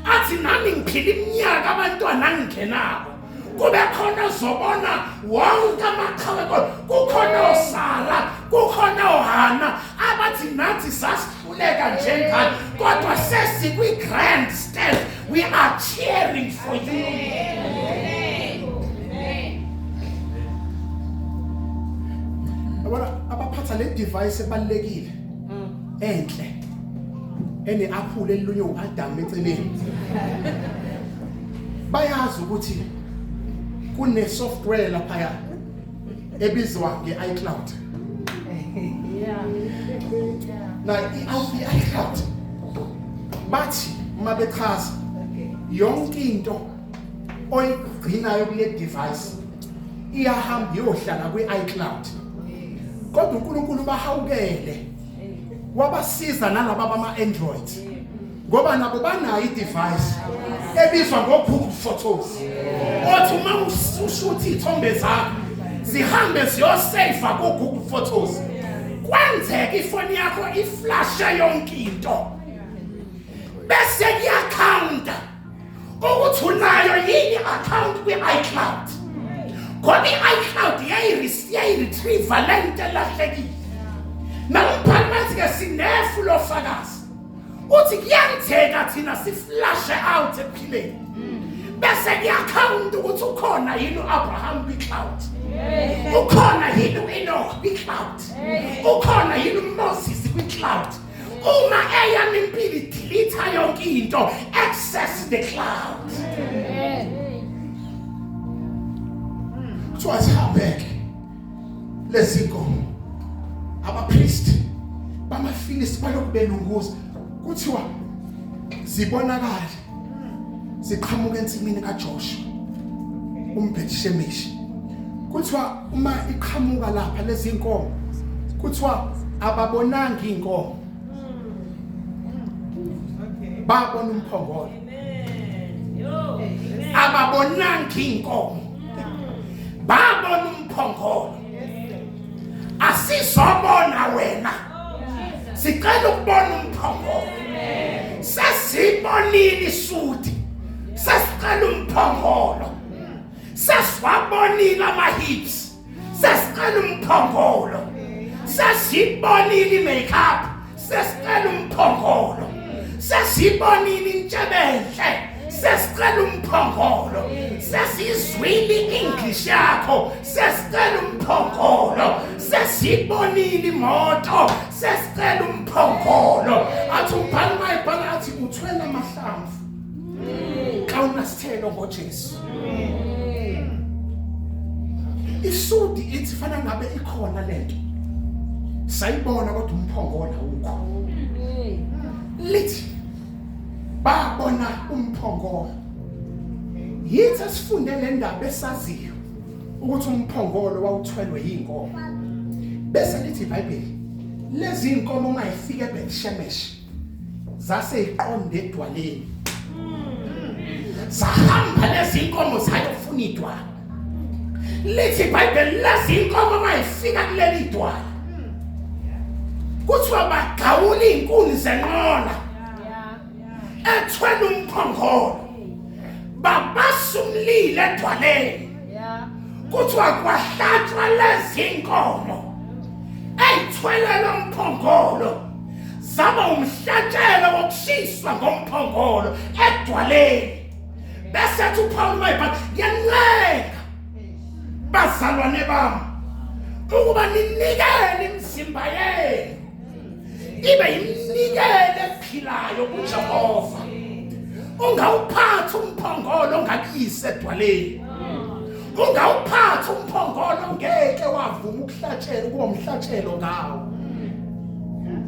athi nami ngiphila iminyaka abantwana ngingenabo. Kube khona zobona wonke amaqhawe enkolo. Kukhona uSara, kukhona uHana abathi nathi sasihluleka njengani kodwa sesikwi-grand stage. We are cheering for you. Abaphatha le device ebalekile enhle ene-aphula elilunye u-Adam eceleni bayazi ukuthi kune-software laphaya ebizwa nge-iCloud. Na i-iCloud bathi uma bechaza yonke into oyigcinayo kule device iyahamba iyohlala kwi-iCloud. Kodwa uNkulunkulu bahawukele wabasiza nalabo bama-Android ngoba nabo banayo i-device ebizwa ngo-Google Photos. Othi uma ushuthi iy'thombe zakho zihambe ziyoseyiva ku-Google Photos, kwenzeka ifoni yakho iflashe yonke into bese kuyakhawunta ukuthi unayo yini i-account kwi-iCloud. Ngoba i-iCloud yayi-retrieve lento elahlekile. Nawumphathi-ke sinefu lofakazi uthi kuyenzeka thina siflashe out ekuphileni bese kuyakhawunta ukuthi ukhona yini u-Abraham kwi-cloud, ukhona yini u-Enoch kwi-cloud, ukhona yini uMoses kwi-cloud. Uma eyami impilo idelete yonke into, access the cloud. So asihambeke lezi nkomo abapriest bama-Philist balokhu belunguza kuthiwa zibonakala ziqhamuka ensimini kaJoshua umbethshemeshi. Kuthiwa uma iqhamuka lapha lezi nkomo kuthiwa ababonanga inkomo babona umphongolo. Ababonanga inkomo babona umphongolo. Asizobona wena, sicela ukubona umphongolo. Sesibonile isudi, sesicela umphongolo. Sesiwabonile ama-hips, sesicela umphongolo. Sesibonile i-makeup, sesicela umphongolo. Sesibonile intshebenhle, sesicela umphongolo. Sesizwile i-English yakho, sesicela umphongolo. Sesibonile imoto, sesicela umphongolo. Athi umbhali mayibhala athi uthwele amahlamvu xa unasithelo ngoJesu. Isudi ithi fana ngabe ikhona lento sayibona kodwa umphongolo awukho. Lithi babona umphongolo. Yithi asifunde le ndaba esaziyo ukuthi umphongolo wawuthwelwe yinkomo. Bese lithi iBhayibheli lezi inkomo ungayifika eBethshemesh zase iqonde edwaleni. Zahamba lezi inkomo zayofuna idwala. Lithi iBhayibheli lezi inkomo ungayifika kuleli idwala. Kuthiwa bagawula inkuni zenqola. Ethwele umphongolo. Babasumlile edwaleni. Kuthiwa kwahlatshwa lezi inkomo. Eyithwele lo mphongolo. Zaba umhlatshelo wokushiswa ngomphongolo edwaleni. Bese ethi uPaul mayibhala ngiyancenga bazalwane bami ukuba ninikele imizimba yenu ibe yiminikelo ephilayo kuJehova. Ungawuphathi umphongolo ongakuyise edwaleni. Ungawuphathi umphongolo ngeke wavuma ukuhlatshela ukuba umhlatshelo ngawo.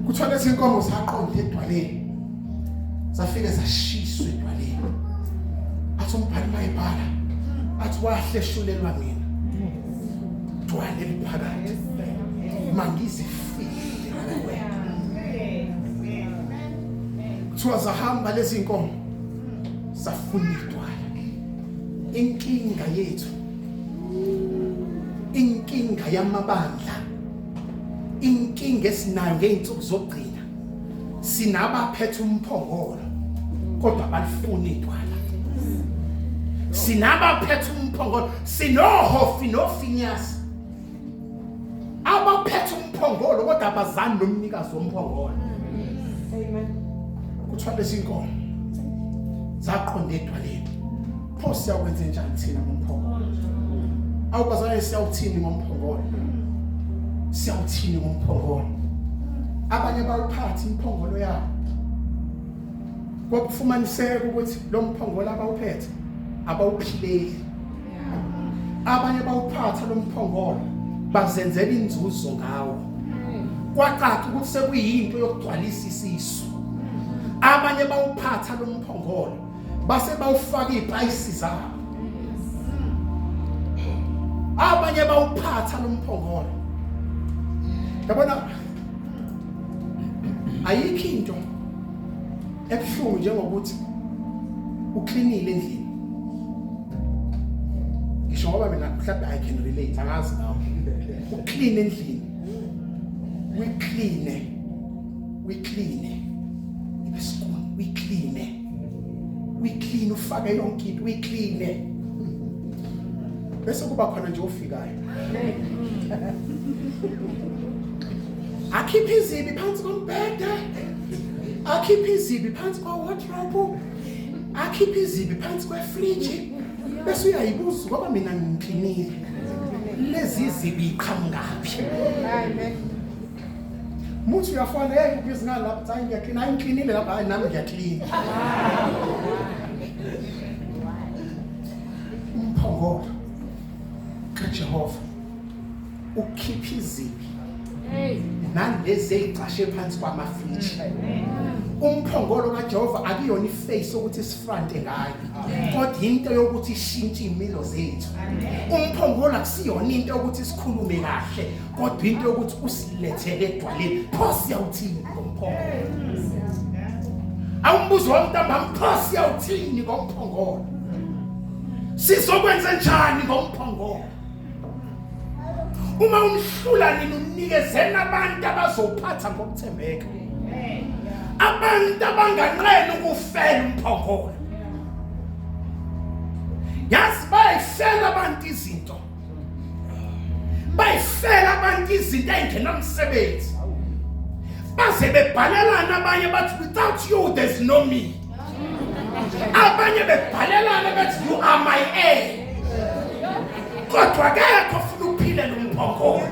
Kuthiwa lezi inkomo zaqonda edwaleni. Zafike zashiswa edwaleni. Athi umbhali mayibhala athi wahleshulelwa mina. Dwale liphakathi. Mangizifile kuwe. Kuthiwa zahamba lezi inkomo safuna idwala. Inkinga yethu, inkinga yamabandla, inkinga esinayo ngeinsuku zokugcina, sinabaphethe umphongolo kodwa balifuna idwala. Sinabaphethe umphongolo, sinoHofi noFinehasi abaphethe umphongolo kodwa abazani nomnikazi womphongolo. Amen. Kuthiwa lezi inkomo zaqonda edwaleni. Pho siyakwenza njani thina ngomphongolo? Awubazane siyawuthini ngomphongolo? Siyawuthini ngomphongolo? Abanye bawuphatha imphongolo yabo. Kwakufumaniseka ukuthi lo mphongolo abawuphethe abawuphileli. Abanye bawuphatha lo mphongolo bazenzela inzuzo ngawo. Kwacaca ukuthi sekuyinto yokugcwalisa isisu. Abanye bawuphatha lo mphongolo base bawufaka iziphayisi zabo. Abanye bawuphatha lo mphongolo. Yabona ayikho into ebuhlungu njengokuthi uklinile endlini. Ngisho ngoba mina mhlawumbe I can relate, angazi nawe. Ukline endlini. We-clean. Ibesikuni, we-clean ufake yonke into, we-clean. Bese kuba khona nje ofikayo. Akhipha izibi phansi kombhede. Akhipha izibi phansi kwa-wardrobe. Akhipha izibi phansi kwefriji. Bese uyayibuza ngoba mina ngiklinile. Lezi izibi iqhamungaphi? Amen. Muthi uyafana hey ubhizi ngalapha hayi ngiyaklina hayi ngiklinile lapha hayi nami ngiyaklina. Umphongolo kaJehova ukhipha izibi. Nalezi ezicashe phansi kwamafriji. Umphongolo kaJehova akuyona iface ukuthi sifrante ngayo. Kodwa into yokuthi ishintshe impilo zethu. Umphongolo akusiyona into yokuthi sikhulume kahle, kodwa into yokuthi usilethele edwaleni. Pho siyawuthini ngomphongolo? Awumbuzo womntamba pho siyawuthini ngomphongolo? Sizokwenza njani ngomphongolo? Uma umhlula nini umnikezela abantu abazophatha ngokuthembeka. Abantu abanganqeni ukufela umphongolo. Yazi bayifela abantu izinto. Bayifela abantu izinto engenamsebenzi. Baze bebhalelana abanye bathi without you there's no me. Abanye bebhalelana bathi you are my heir. Kodwa akekho ufuna uphile lo mphongolo.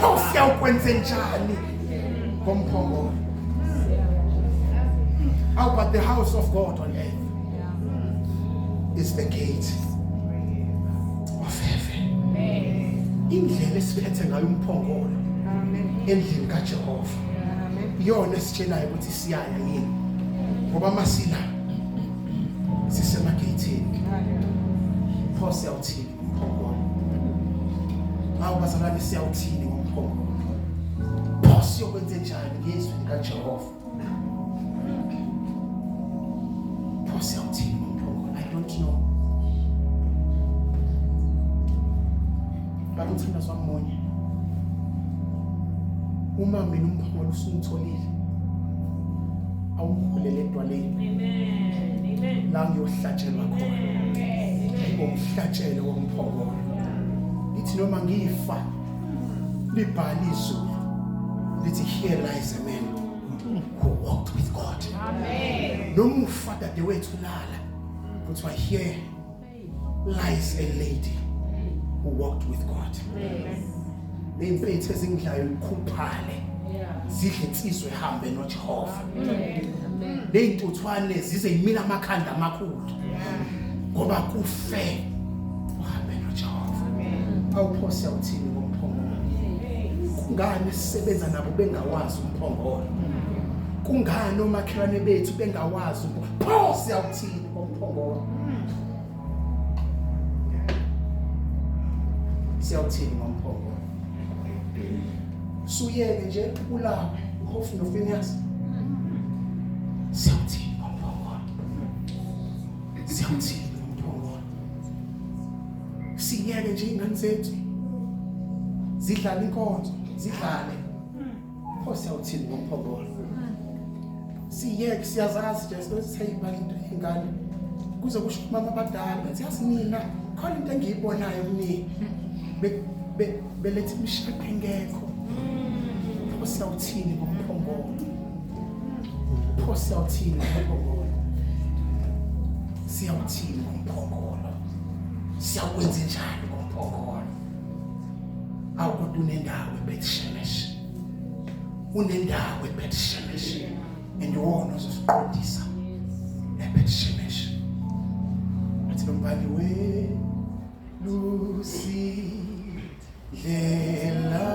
Pho siyawukwenza njani ngomphongolo? How about the house of God on earth? Is the gate of heaven. Indlela esiphethe ngayo umphongolo endlini kaJehova iyona esitshelayo ukuthi siyaya yini, ngoba masila sisemageyithini. Pho siyawuthini umphongolo? Hawu bazalwane siyawuthini ngomphongolo. Pho siyokwenze njani ngezwi likaJehova? Pho siyawuthini ngomphongolo? I don't know. Bakuthanda swamunye. Uma mina umphongolo usungitholile. Awukhulele edwaleni. Amen. La ngiyohlatshelwa khona. Ngomhlatshelo womphongolo. Lithi noma ngifa libhali izulu lithi here lies a man who walked with God. Amen. Noma ufa dade wethu lala kuthiwa here lies a lady who walked with God. Nempethu ezingidlayo ikhuphale zidle insizwe ehambe noJehova. Leyintuthwane zize yimila amakhanda amakhulu ngoba kufe uhambe noJehova. Awupho siyawuthini ngomphongolo? Kungani sisebenza nabo bengawazi umphongolo? Kungani omakhelwane bethu bengawazi pho siyawuthini ngomphongolo? Siyawuthini ngomphongolo? Suyeke nje ulawa uHofni noFinehasi. Siyawuthini ngomphongolo? Siyawuthini ngomphongolo? Siyeke nje ingane zethu zidlala inkonzo, zidlale. Pho siyawuthini ngomphongolo? Siyeke siyazazi nje sesithayibha into engane. Kuze kusho mama abadala, siyazi mina khona into engiyibonayo kumini. Belethe imishado engekho. Pho siyawuthini ngomphongolo? Pho siyawuthini ngomphongolo? Siyawuthini ngomphongolo? Siyakwenza njani ngomphongolo? Awukuthi unendawo eBethshemesh. Unendawo eBethshemesh. Endiwona ozosiqondisa eBethshemesh. Athi lombali we Lucy Lela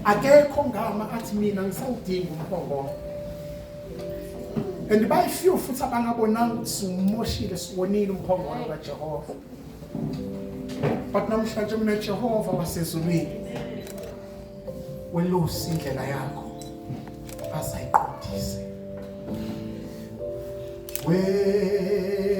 akekho ngama athi mina ngisawudinga umphongolo. And bayifew futhi abangabonanga ukuthi simumoshile siwonile umphongolo kaJehova. But namhlanje mina Jehova wasezulwini welusi indlela yakho asayiqondise. Welusi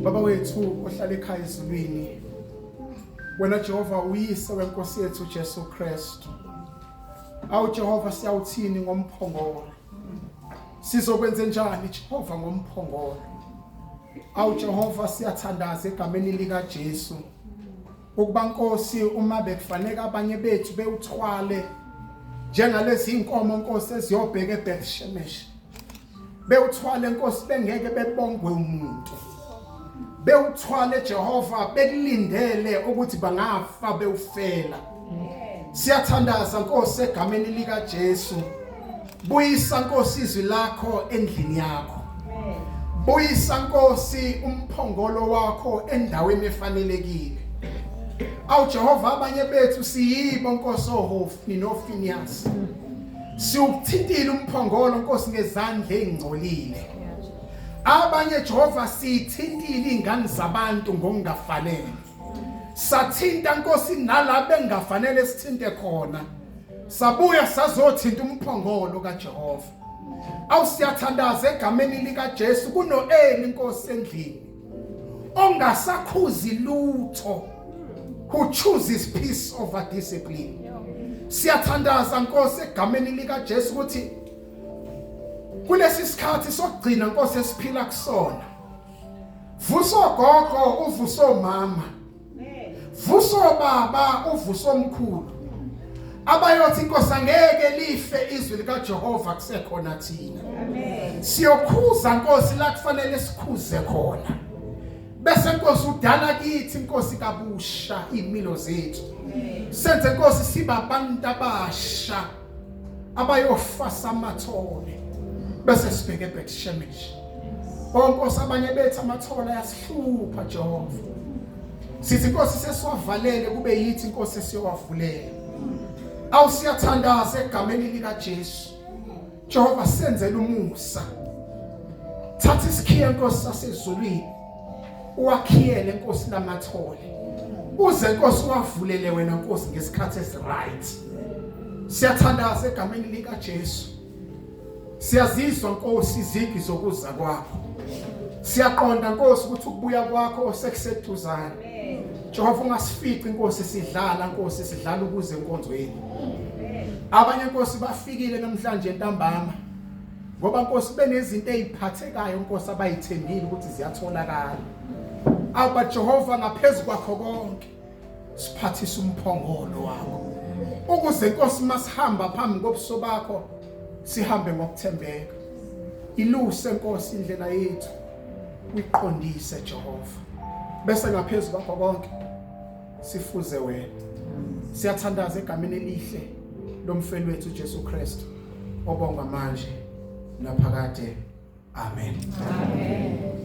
Baba wethu ohlala ekhaya ezulwini, wena Jehova uyise wenkosi yethu Jesu Kristu. Awu Jehova siyawuthini ngomphongolo. Sizokwenza njani Jehova ngomphongolo? Awu Jehova siyathandaza egameni lika Jesu. Ukuba Nkosi uma bekufanele abanye bethu bewuthwale njengalezi inkomo Nkosi eziyobheka eBethshemesh. Bewuthwale Nkosi bengeke bebongwe umuntu. Bewuthwale Jehova bekulindele ukuthi bangafa bewufela. Siyathandaza Nkosi egameni lika Jesu. Buyisa Nkosi izwi lakho endlini yakho. Buyisa Nkosi umphongolo wakho endaweni efanelekile. Awu Jehova abanye bethu siyibo Nkosi oHofni noFinias. Siukuthintile umphongolo Nkosi ngezandla ezingcolile. Abanye Jehova sithintile ingane zabantu ngokungafanele. Sathinta Nkosi nalabo engafanele sithinte khona. Sabuya sazothinta umphongolo kaJehova. Awusiyathandaza egameni lika Jesu kunoEli Nkosi endlini. Ongasakhuzi lutho. Who chooses peace over discipline. Siyathandaza Nkosi egameni lika Jesu ukuthi kulesi sikhathi sokugcina Nkosi esiphila kusona. Vuso gogo uvuso mama. Vuso baba uvuso omkhulu. Abayothi Nkosi angeke life izwi lika Jehova kusekhona thina. Amen. Siyokhuza Nkosi la kufanele sikhuze khona. Bese Nkosi udala kithi Nkosi kabusha imilo zethu. Senze Nkosi siba abantu abasha abayofasa amathole. Bese sibheke eBethshemesh. Nkosi abanye bethu amathole ayasihlupha Jehova. Sithi Nkosi sesiwavalele kube yithi Nkosi siyowavulela. Awusiyathandaza egameni lika Jesu. Jehova senzele umusa. Thatha isikhiye Nkosi sasezulwini. Uwakhiyele Nkosi lamathole. Uze Nkosi wavulele wena Nkosi ngesikhathi esiright. Siyathandaza egameni lika Jesu. Siyazizwa Nkosi izigi zokuza kwakho. Siyaqonda Nkosi ukuthi ukubuya kwakho sekuseduzane. Jehova ungasifici Nkosi sidlala Nkosi sidlala ukuze enkonzweni. Abanye Nkosi bafikile namhlanje entambama. Ngoba Nkosi benezinto eziphathekayo Nkosi abayithembile ukuthi ziyatholakala. Aba Jehova ngaphezulu kwakho konke siphathisa umphongolo wakho. Ukuze Nkosi masihamba phambi kobuso bakho sihambe ngokuthembeka. Iluse Nkosi indlela yethu. Uyiqondise Jehova. Bese ngaphezulu kwakho konke sifuze wena. Siyathandaza egameni elihle lomfeli wethu Jesu Kristu obonga manje naphakade. Amen. Amen.